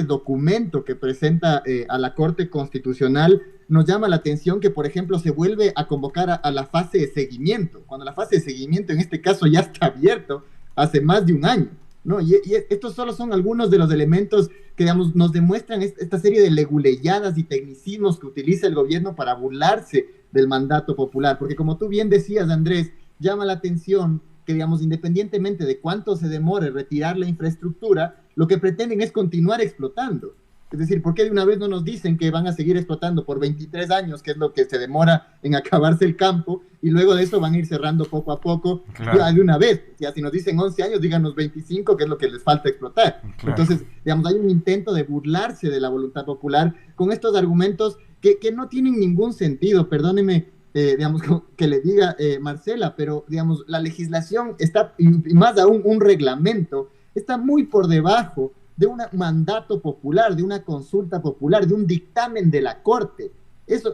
Speaker 8: documento que presenta a la Corte Constitucional, nos llama la atención que, por ejemplo, se vuelve a convocar a la fase de seguimiento, cuando la fase de seguimiento en este caso ya está abierto hace más de 1 año, ¿no? Y estos solo son algunos de los elementos que, digamos, nos demuestran esta serie de leguleyadas y tecnicismos que utiliza el gobierno para burlarse del mandato popular, porque como tú bien decías, Andrés, llama la atención que, digamos, independientemente de cuánto se demore retirar la infraestructura, lo que pretenden es continuar explotando. Es decir, ¿por qué de una vez no nos dicen que van a seguir explotando por 23 años, que es lo que se demora en acabarse el campo, y luego de eso van a ir cerrando poco a poco, ya de una vez? Ya si nos dicen 11 años, díganos 25, que es lo que les falta explotar. Entonces, digamos, hay un intento de burlarse de la voluntad popular con estos argumentos que no tienen ningún sentido. Perdóneme, digamos, que le diga Marcela, pero, digamos, la legislación está, y más aún un reglamento, está muy por debajo de un mandato popular, de una consulta popular, de un dictamen de la Corte. Eso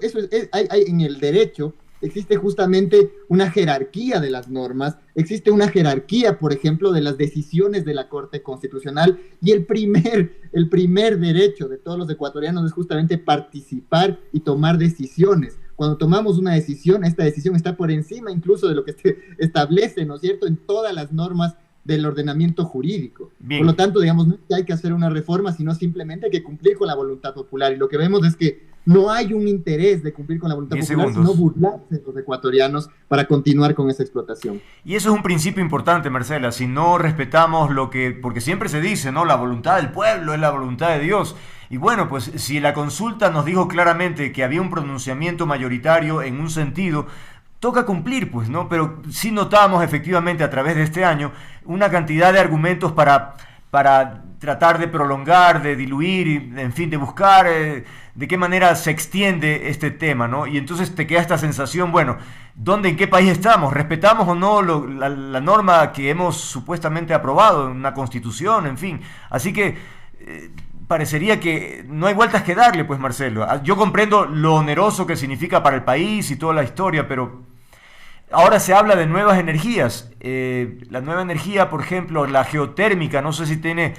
Speaker 8: hay en el derecho existe justamente una jerarquía de las normas, existe una jerarquía, por ejemplo, de las decisiones de la Corte Constitucional, y el primer derecho de todos los ecuatorianos es justamente participar y tomar decisiones. Cuando tomamos una decisión, esta decisión está por encima incluso de lo que se establece, ¿no es cierto?, en todas las normas del ordenamiento jurídico. Bien. Por lo tanto, digamos, no es que hay que hacer una reforma, sino simplemente hay que cumplir con la voluntad popular. Y lo que vemos es que no hay un interés de cumplir con la voluntad popular, sino burlarse de los ecuatorianos para continuar con esa explotación.
Speaker 1: Y eso es un principio importante, Marcela. Si no respetamos porque siempre se dice, ¿no?, la voluntad del pueblo es la voluntad de Dios. Y bueno, pues si la consulta nos dijo claramente que había un pronunciamiento mayoritario en un sentido, toca cumplir, pues, ¿no? Pero sí notamos efectivamente a través de este año una cantidad de argumentos para tratar de prolongar, de diluir, en fin, de buscar de qué manera se extiende este tema, ¿no? Y entonces te queda esta sensación, bueno, ¿en qué país estamos? ¿Respetamos o no la norma que hemos supuestamente aprobado en una constitución? En fin, así que parecería que no hay vueltas que darle, pues, Marcelo. Yo comprendo lo oneroso que significa para el país y toda la historia, pero ahora se habla de nuevas energías. La nueva energía, por ejemplo, la geotérmica, no sé si tiene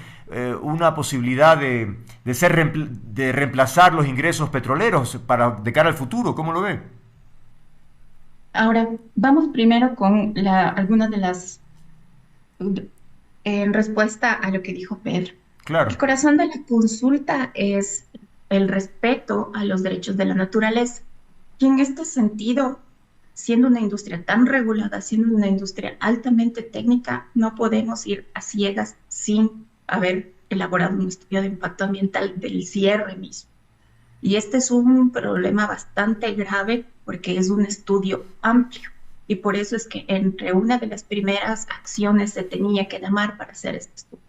Speaker 1: una posibilidad de reemplazar los ingresos petroleros de cara al futuro. ¿Cómo lo ve?
Speaker 7: Ahora, vamos primero con algunas de las... en respuesta a lo que dijo Pedro.
Speaker 1: Claro.
Speaker 7: El corazón de la consulta es el respeto a los derechos de la naturaleza. Y en este sentido, siendo una industria tan regulada, siendo una industria altamente técnica, no podemos ir a ciegas sin haber elaborado un estudio de impacto ambiental del cierre mismo. Y este es un problema bastante grave porque es un estudio amplio. Y por eso es que entre una de las primeras acciones se tenía que llamar para hacer este estudio.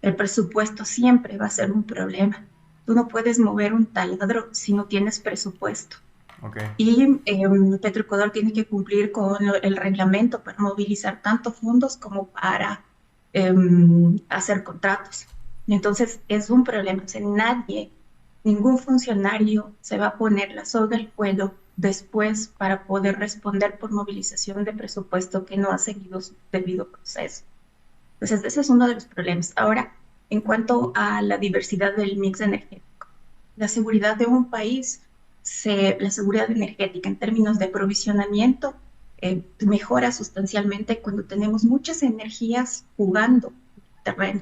Speaker 7: El presupuesto siempre va a ser un problema. Tú no puedes mover un taladro si no tienes presupuesto.
Speaker 1: Okay.
Speaker 7: Y Petroecuador tiene que cumplir con el reglamento para movilizar tanto fondos como para hacer contratos. Entonces es un problema. O sea, ningún funcionario se va a poner la soga al cuello después para poder responder por movilización de presupuesto que no ha seguido su debido proceso. Entonces, ese es uno de los problemas. Ahora, en cuanto a la diversidad del mix energético, la seguridad de un país, la seguridad energética en términos de aprovisionamiento mejora sustancialmente cuando tenemos muchas energías jugando en el terreno.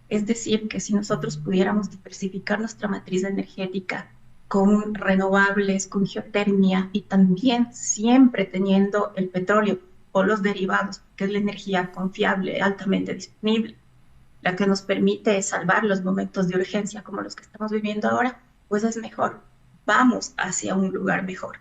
Speaker 7: Es decir, que si nosotros pudiéramos diversificar nuestra matriz energética con renovables, con geotermia y también siempre teniendo el petróleo o los derivados, que es la energía confiable, altamente disponible, la que nos permite salvar los momentos de urgencia como los que estamos viviendo ahora, pues es mejor. Vamos hacia un lugar mejor.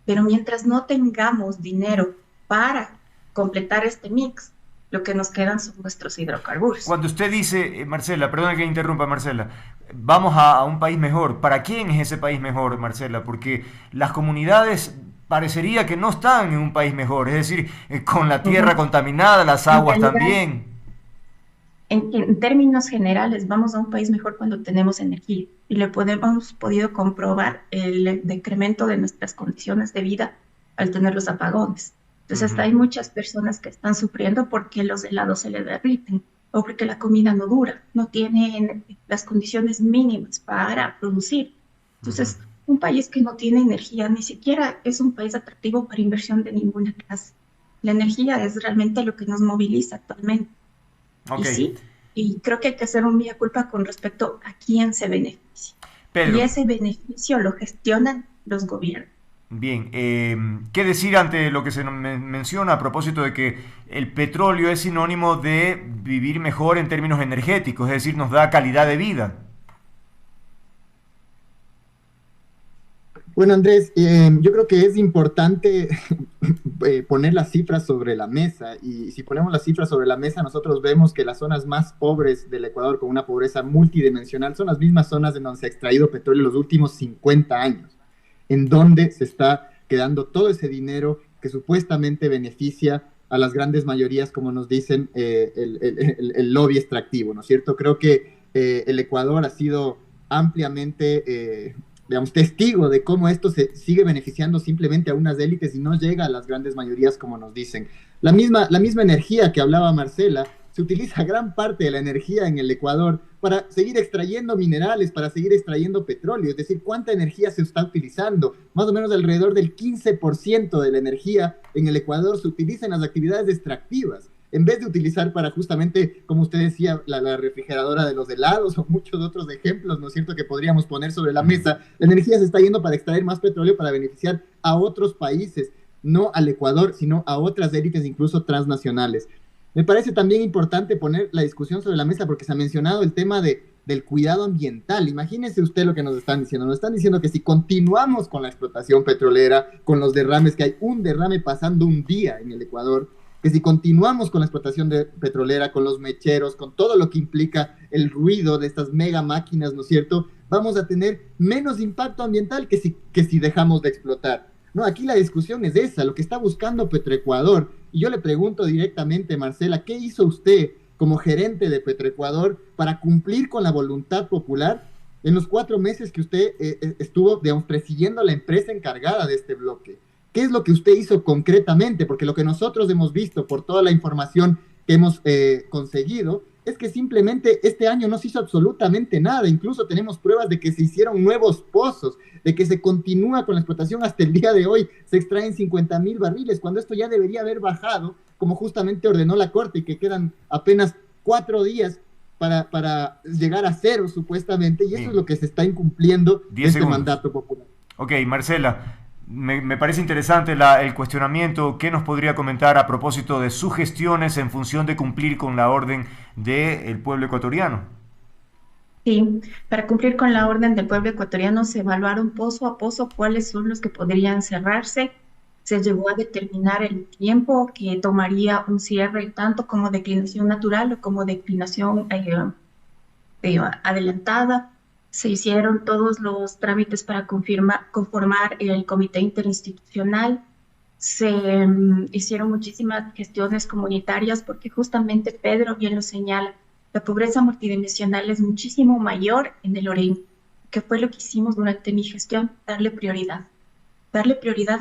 Speaker 7: Pero mientras no tengamos dinero para completar este mix, lo que nos quedan son nuestros hidrocarburos.
Speaker 1: Cuando usted dice, Marcela, perdona que interrumpa, Marcela, vamos a un país mejor, ¿para quién es ese país mejor, Marcela? Porque las comunidades parecería que no están en un país mejor, es decir, con la tierra contaminada, las aguas también.
Speaker 7: En términos generales, vamos a un país mejor cuando tenemos energía y hemos podido comprobar el decremento de nuestras condiciones de vida al tener los apagones. Entonces, hay muchas personas que están sufriendo porque los helados se les derriten o porque la comida no dura, no tienen las condiciones mínimas para producir. Entonces, un país que no tiene energía ni siquiera es un país atractivo para inversión de ninguna clase. La energía es realmente lo que nos moviliza actualmente.
Speaker 1: Okay.
Speaker 7: Y sí, y creo que hay que hacer un mea culpa con respecto a quién se beneficia.
Speaker 1: Pedro.
Speaker 7: Y ese beneficio lo gestionan los gobiernos.
Speaker 1: Bien, ¿qué decir ante lo que se menciona a propósito de que el petróleo es sinónimo de vivir mejor en términos energéticos, es decir, nos da calidad de vida?
Speaker 8: Bueno, Andrés, yo creo que es importante poner las cifras sobre la mesa, y si ponemos las cifras sobre la mesa, nosotros vemos que las zonas más pobres del Ecuador, con una pobreza multidimensional, son las mismas zonas en donde se ha extraído petróleo en los últimos 50 años, en donde se está quedando todo ese dinero que supuestamente beneficia a las grandes mayorías, como nos dicen, el lobby extractivo, ¿no es cierto? Creo que el Ecuador ha sido ampliamente digamos, testigo de cómo esto se sigue beneficiando simplemente a unas élites y no llega a las grandes mayorías, como nos dicen. La misma energía que hablaba Marcela, se utiliza gran parte de la energía en el Ecuador para seguir extrayendo minerales, para seguir extrayendo petróleo. Es decir, ¿cuánta energía se está utilizando? Más o menos alrededor del 15% de la energía en el Ecuador se utiliza en las actividades extractivas, en vez de utilizar para justamente, como usted decía, la refrigeradora de los helados o muchos otros ejemplos, ¿no es cierto?, que podríamos poner sobre la mesa. La energía se está yendo para extraer más petróleo para beneficiar a otros países, no al Ecuador, sino a otras élites, incluso transnacionales. Me parece también importante poner la discusión sobre la mesa porque se ha mencionado el tema del cuidado ambiental. Imagínese usted lo que nos están diciendo. Nos están diciendo que si continuamos con la explotación petrolera, con los derrames, que hay un derrame pasando un día en el Ecuador, que si continuamos con la explotación petrolera, con los mecheros, con todo lo que implica el ruido de estas mega máquinas, ¿no es cierto?, vamos a tener menos impacto ambiental que si dejamos de explotar. No, aquí la discusión es esa, lo que está buscando Petroecuador. Y yo le pregunto directamente, Marcela, ¿qué hizo usted como gerente de Petroecuador para cumplir con la voluntad popular en los 4 meses que usted estuvo, digamos, presidiendo la empresa encargada de este bloque? ¿Qué es lo que usted hizo concretamente? Porque lo que nosotros hemos visto por toda la información que hemos conseguido es que simplemente este año no se hizo absolutamente nada. Incluso tenemos pruebas de que se hicieron nuevos pozos, de que se continúa con la explotación hasta el día de hoy. Se extraen 50,000 barriles, cuando esto ya debería haber bajado, como justamente ordenó la Corte, y que quedan apenas 4 días para llegar a 0, supuestamente, y eso es lo que se está incumpliendo de este mandato popular.
Speaker 1: Ok, Marcela, me parece interesante el cuestionamiento. ¿Qué nos podría comentar a propósito de sus gestiones en función de cumplir con la orden del pueblo ecuatoriano?
Speaker 7: Sí, para cumplir con la orden del pueblo ecuatoriano se evaluaron pozo a pozo cuáles son los que podrían cerrarse. Se llegó a determinar el tiempo que tomaría un cierre, tanto como declinación natural o como declinación adelantada. Se hicieron todos los trámites para conformar el comité interinstitucional. Se hicieron muchísimas gestiones comunitarias porque justamente Pedro bien lo señala, la pobreza multidimensional es muchísimo mayor en el Orén, que fue lo que hicimos durante mi gestión, darle prioridad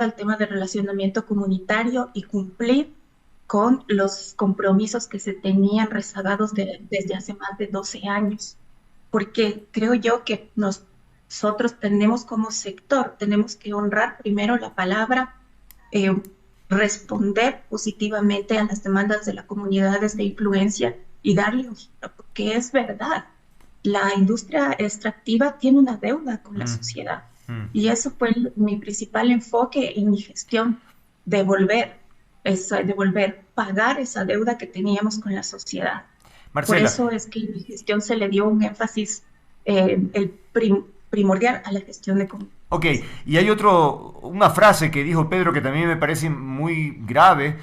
Speaker 7: al tema de relacionamiento comunitario y cumplir con los compromisos que se tenían rezagados desde hace más de 12 años. Porque creo yo que nosotros tenemos como sector, tenemos que honrar primero la palabra, responder positivamente a las demandas de las comunidades de influencia y darle un giro, porque es verdad, la industria extractiva tiene una deuda con la sociedad. Y eso fue mi principal enfoque en mi gestión, devolver, pagar esa deuda que teníamos con la sociedad. Marcela. Por eso es que en mi gestión se le dio un énfasis primordial a la gestión de comunidades.
Speaker 1: Ok, y hay una frase que dijo Pedro que también me parece muy grave,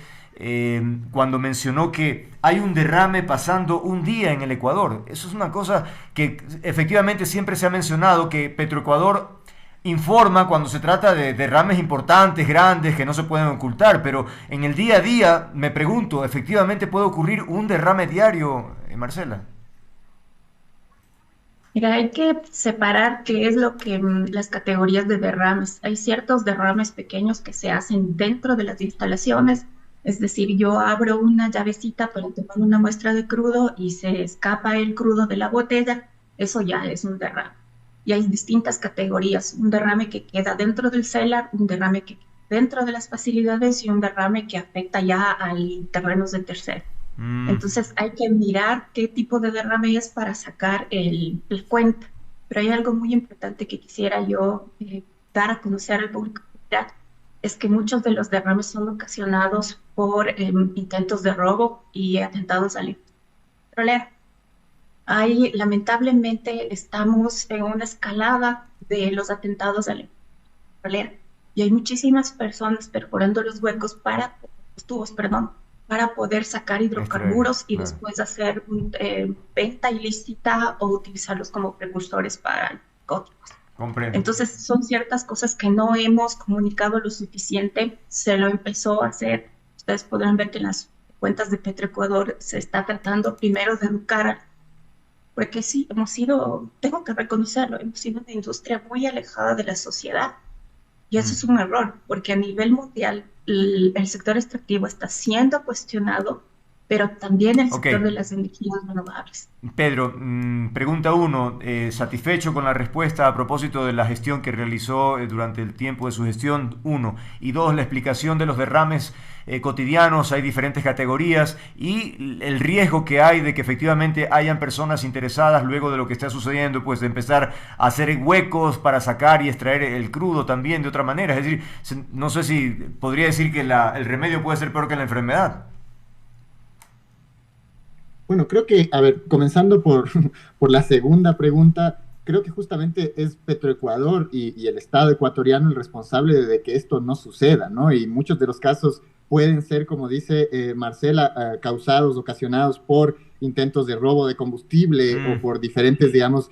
Speaker 1: cuando mencionó que hay un derrame pasando un día en el Ecuador. Eso es una cosa que efectivamente siempre se ha mencionado, que Petroecuador informa cuando se trata de derrames importantes, grandes, que no se pueden ocultar, pero en el día a día, me pregunto, ¿efectivamente puede ocurrir un derrame diario, Marcela?
Speaker 7: Mira, hay que separar qué es lo que las categorías de derrames. Hay ciertos derrames pequeños que se hacen dentro de las instalaciones, es decir, yo abro una llavecita para tomar una muestra de crudo y se escapa el crudo de la botella, eso ya es un derrame. Y hay distintas categorías, un derrame que queda dentro del cellar, un derrame que queda dentro de las facilidades y un derrame que afecta ya a terrenos de tercero. Entonces hay que mirar qué tipo de derrame es para sacar el cuento. Pero hay algo muy importante que quisiera yo dar a conocer al público, es que muchos de los derrames son ocasionados por intentos de robo y atentados a la industria petrolera. Lamentablemente estamos en una escalada de los atentados a la industria petrolera. Y hay muchísimas personas perforando los huecos los tubos, perdón, para poder sacar hidrocarburos y
Speaker 1: claro.
Speaker 7: después hacer venta ilícita o utilizarlos como precursores para narcóticos.
Speaker 1: Comprendo.
Speaker 7: Entonces son ciertas cosas que no hemos comunicado lo suficiente, se lo empezó a hacer. Ustedes podrán ver que en las cuentas de Petroecuador se está tratando primero de educar, porque sí, tengo que reconocerlo, hemos sido una industria muy alejada de la sociedad. Y eso es un error, porque a nivel mundial el sector extractivo está siendo cuestionado, pero también el sector de las energías renovables.
Speaker 1: Pedro, pregunta 1, ¿satisfecho con la respuesta a propósito de la gestión que realizó durante el tiempo de su gestión? 1. Y 2, la explicación de los derrames cotidianos, hay diferentes categorías y el riesgo que hay de que efectivamente hayan personas interesadas luego de lo que está sucediendo, pues de empezar a hacer huecos para sacar y extraer el crudo también de otra manera. Es decir, no sé si podría decir que el remedio puede ser peor que la enfermedad.
Speaker 8: Bueno, creo que, a ver, comenzando por la segunda pregunta, creo que justamente es Petroecuador y el Estado ecuatoriano el responsable de que esto no suceda, ¿no? Y muchos de los casos pueden ser, como dice Marcela, ocasionados por intentos de robo de combustible o por diferentes, digamos,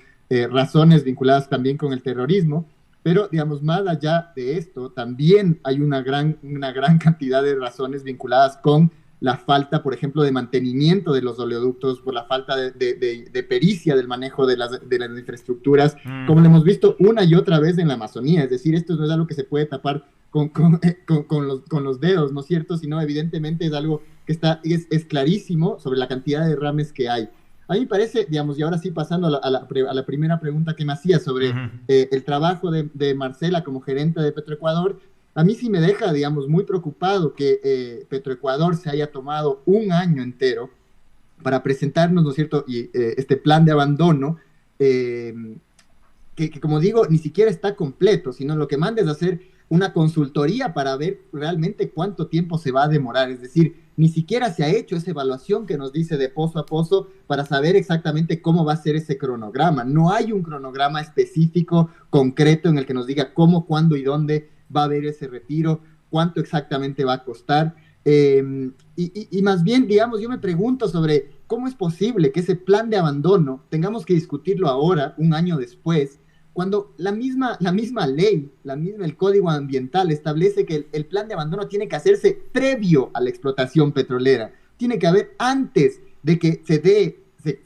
Speaker 8: razones vinculadas también con el terrorismo. Pero, digamos, más allá de esto, también hay una gran cantidad de razones vinculadas con la falta, por ejemplo, de mantenimiento de los oleoductos, por la falta de pericia del manejo de las infraestructuras, como lo hemos visto una y otra vez en la Amazonía. Es decir, esto no es algo que se puede tapar con los dedos, ¿no es cierto? Sino evidentemente es algo que es clarísimo sobre la cantidad de derrames que hay. A mí me parece, digamos, y ahora sí pasando a la primera pregunta que me hacía sobre el trabajo de Marcela como gerente de Petroecuador, a mí sí me deja, digamos, muy preocupado que Petroecuador se haya tomado un año entero para presentarnos, ¿no es cierto?, este plan de abandono, que como digo, ni siquiera está completo, sino lo que manda es hacer una consultoría para ver realmente cuánto tiempo se va a demorar. Es decir, ni siquiera se ha hecho esa evaluación que nos dice de pozo a pozo para saber exactamente cómo va a ser ese cronograma. No hay un cronograma específico, concreto, en el que nos diga cómo, cuándo y dónde va a haber ese retiro, cuánto exactamente va a costar. Y más bien, digamos, yo me pregunto sobre cómo es posible que ese plan de abandono tengamos que discutirlo ahora, un año después, cuando la misma ley, el Código Ambiental establece que el plan de abandono tiene que hacerse previo a la explotación petrolera. Tiene que haber antes de que se dé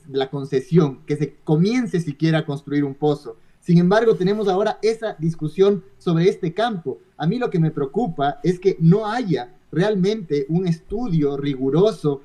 Speaker 8: la concesión, que se comience siquiera a construir un pozo. Sin embargo, tenemos ahora esa discusión sobre este campo. A mí lo que me preocupa es que no haya realmente un estudio riguroso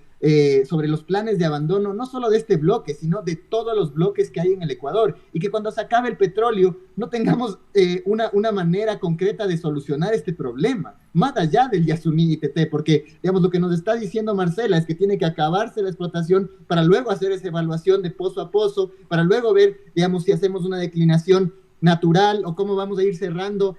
Speaker 8: sobre los planes de abandono, no solo de este bloque, sino de todos los bloques que hay en el Ecuador, y que cuando se acabe el petróleo no tengamos una manera concreta de solucionar este problema, más allá del Yasuní y Teté, porque, digamos, lo que nos está diciendo Marcela es que tiene que acabarse la explotación para luego hacer esa evaluación de pozo a pozo, para luego ver, digamos, si hacemos una declinación natural o cómo vamos a ir cerrando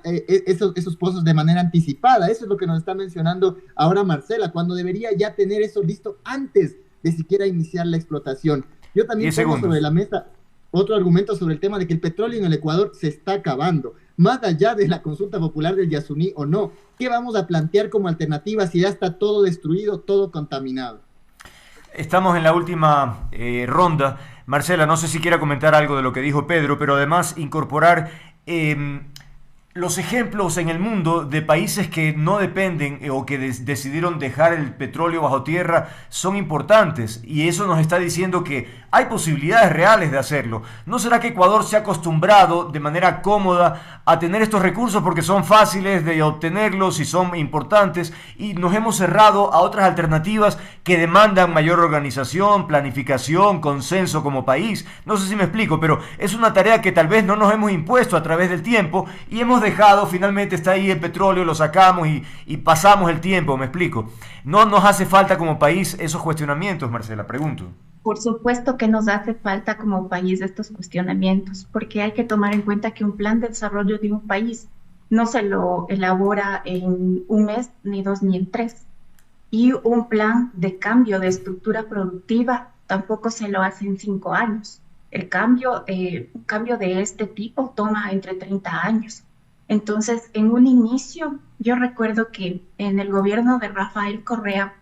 Speaker 8: esos pozos de manera anticipada. Eso es lo que nos está mencionando ahora Marcela, cuando debería ya tener eso listo antes de siquiera iniciar la explotación. Yo también pongo sobre la mesa otro argumento sobre el tema de que el petróleo en el Ecuador se está acabando. Más allá de la consulta popular del Yasuní o no, ¿qué vamos a plantear como alternativa si ya está todo destruido, todo contaminado?
Speaker 1: Estamos en la última ronda. Marcela, no sé si quiera comentar algo de lo que dijo Pedro, pero además incorporar los ejemplos en el mundo de países que no dependen o que decidieron dejar el petróleo bajo tierra son importantes, y eso nos está diciendo que hay posibilidades reales de hacerlo. ¿No será que Ecuador se ha acostumbrado de manera cómoda a tener estos recursos porque son fáciles de obtenerlos y son importantes, y nos hemos cerrado a otras alternativas que demandan mayor organización, planificación, consenso como país? No sé si me explico, pero es una tarea que tal vez no nos hemos impuesto a través del tiempo y hemos dejado, finalmente está ahí el petróleo, lo sacamos y pasamos el tiempo, me explico. ¿No nos hace falta como país esos cuestionamientos, Marcela? Pregunto.
Speaker 7: Por supuesto que nos hace falta como país estos cuestionamientos, porque hay que tomar en cuenta que un plan de desarrollo de un país no se lo elabora en un mes, ni dos, ni en tres. Y un plan de cambio de estructura productiva tampoco se lo hace en 5 años. Un cambio de este tipo toma entre 30 años. Entonces, en un inicio, yo recuerdo que en el gobierno de Rafael Correa,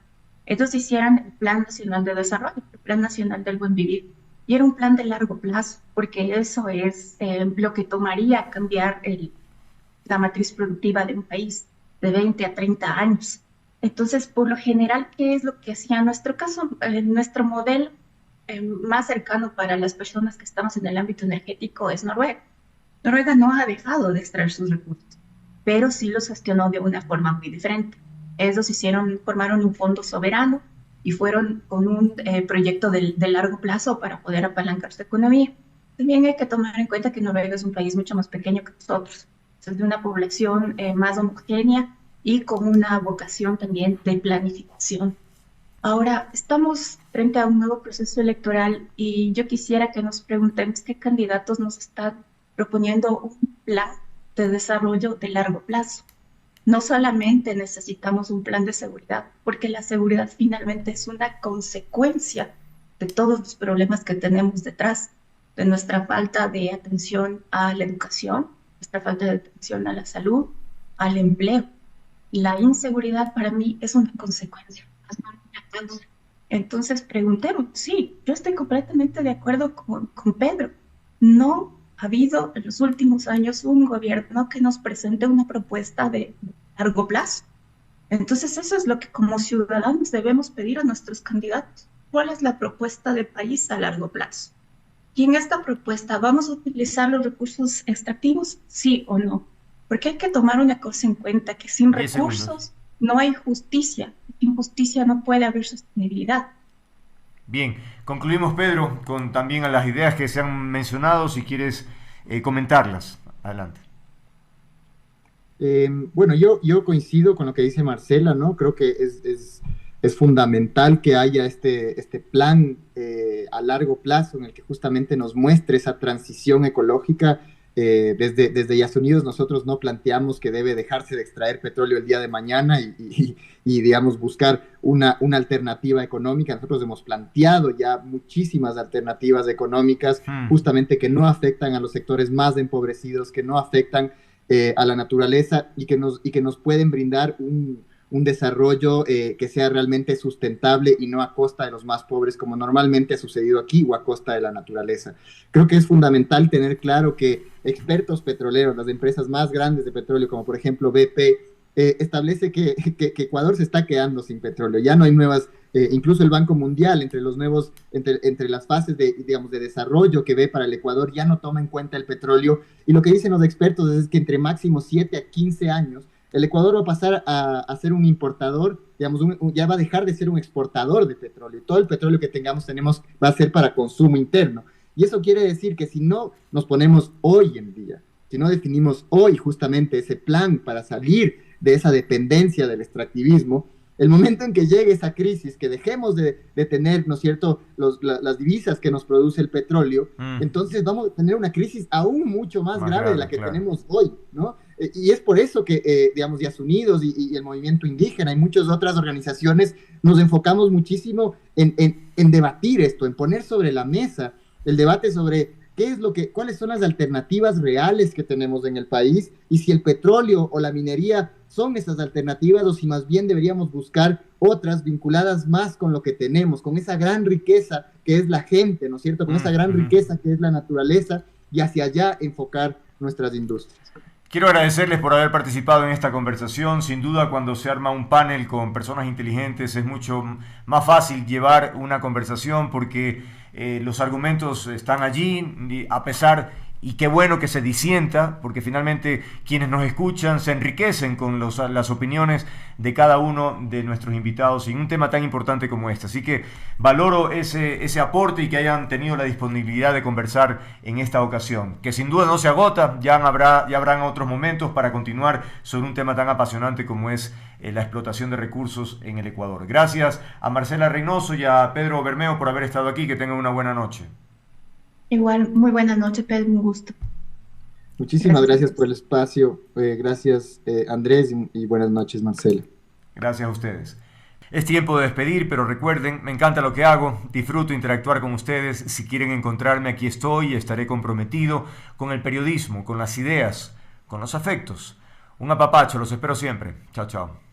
Speaker 7: ellos hicieron el Plan Nacional de Desarrollo, el Plan Nacional del Buen Vivir, y era un plan de largo plazo, porque eso es lo que tomaría cambiar la matriz productiva de un país de 20 a 30 años. Entonces, por lo general, ¿qué es lo que hacía? En nuestro caso, nuestro modelo más cercano para las personas que estamos en el ámbito energético es Noruega. Noruega no ha dejado de extraer sus recursos, pero sí los gestionó de una forma muy diferente. Ellos formaron un fondo soberano y fueron con un proyecto de largo plazo para poder apalancar su economía. También hay que tomar en cuenta que Noruega es un país mucho más pequeño que nosotros, es de una población más homogénea y con una vocación también de planificación. Ahora, estamos frente a un nuevo proceso electoral y yo quisiera que nos preguntemos qué candidatos nos están proponiendo un plan de desarrollo de largo plazo. No solamente necesitamos un plan de seguridad, porque la seguridad finalmente es una consecuencia de todos los problemas que tenemos detrás, de nuestra falta de atención a la educación, nuestra falta de atención a la salud, al empleo. La inseguridad para mí es una consecuencia, no una causa. Entonces preguntemos, sí, yo estoy completamente de acuerdo con Pedro. No ha habido en los últimos años un gobierno que nos presente una propuesta de largo plazo. Entonces eso es lo que como ciudadanos debemos pedir a nuestros candidatos. ¿Cuál es la propuesta de país a largo plazo? Y en esta propuesta, ¿vamos a utilizar los recursos extractivos? Sí o no. Porque hay que tomar una cosa en cuenta, que sin recursos no hay justicia. Sin justicia no puede haber sostenibilidad.
Speaker 1: Bien, concluimos, Pedro, con también a las ideas que se han mencionado, si quieres comentarlas. Adelante.
Speaker 8: Bueno, yo coincido con lo que dice Marcela, ¿no? Creo que es fundamental que haya este plan a largo plazo en el que justamente nos muestre esa transición ecológica. Desde Yasunidos nosotros no planteamos que debe dejarse de extraer petróleo el día de mañana y digamos, buscar una alternativa económica. Nosotros hemos planteado ya muchísimas alternativas económicas justamente que no afectan a los sectores más empobrecidos, que no afectan a la naturaleza y que nos pueden brindar un desarrollo que sea realmente sustentable y no a costa de los más pobres, como normalmente ha sucedido aquí, o a costa de la naturaleza. Creo que es fundamental tener claro que expertos petroleros, las empresas más grandes de petróleo, como por ejemplo BP, establece que Ecuador se está quedando sin petróleo. Ya no hay nuevas, incluso el Banco Mundial, entre las fases de desarrollo que ve para el Ecuador, ya no toma en cuenta el petróleo. Y lo que dicen los expertos es que entre máximo 7 a 15 años, el Ecuador va a pasar a ser un importador, digamos, ya va a dejar de ser un exportador de petróleo. Todo el petróleo que tenemos va a ser para consumo interno. Y eso quiere decir que si no nos ponemos hoy en día, si no definimos hoy justamente ese plan para salir de esa dependencia del extractivismo, el momento en que llegue esa crisis, que dejemos de tener, ¿no es cierto?, las divisas que nos produce el petróleo, entonces vamos a tener una crisis aún mucho más grave de la que tenemos hoy, ¿no? Y es por eso que, digamos, Yasunidos y el movimiento indígena y muchas otras organizaciones nos enfocamos muchísimo en debatir esto, en poner sobre la mesa el debate sobre cuáles son las alternativas reales que tenemos en el país y si el petróleo o la minería son esas alternativas o si más bien deberíamos buscar otras vinculadas más con lo que tenemos, con esa gran riqueza que es la gente, ¿no es cierto? Con esa gran riqueza que es la naturaleza y hacia allá enfocar nuestras industrias.
Speaker 1: Quiero agradecerles por haber participado en esta conversación. Sin duda, cuando se arma un panel con personas inteligentes es mucho más fácil llevar una conversación porque los argumentos están allí, a pesar, y qué bueno que se disienta, porque finalmente quienes nos escuchan se enriquecen con las opiniones de cada uno de nuestros invitados en un tema tan importante como este. Así que valoro ese aporte y que hayan tenido la disponibilidad de conversar en esta ocasión, que sin duda no se agota, ya habrán otros momentos para continuar sobre un tema tan apasionante como es la explotación de recursos en el Ecuador. Gracias a Marcela Reynoso y a Pedro Bermeo por haber estado aquí. Que tengan una buena noche.
Speaker 7: Igual, muy buena noche, Pedro, un gusto.
Speaker 8: Muchísimas gracias por el espacio. Gracias, Andrés, y buenas noches, Marcela.
Speaker 1: Gracias a ustedes. Es tiempo de despedir, pero recuerden, me encanta lo que hago, disfruto interactuar con ustedes. Si quieren encontrarme, aquí estoy y estaré comprometido con el periodismo, con las ideas, con los afectos. Un apapacho, los espero siempre. Chao, chao.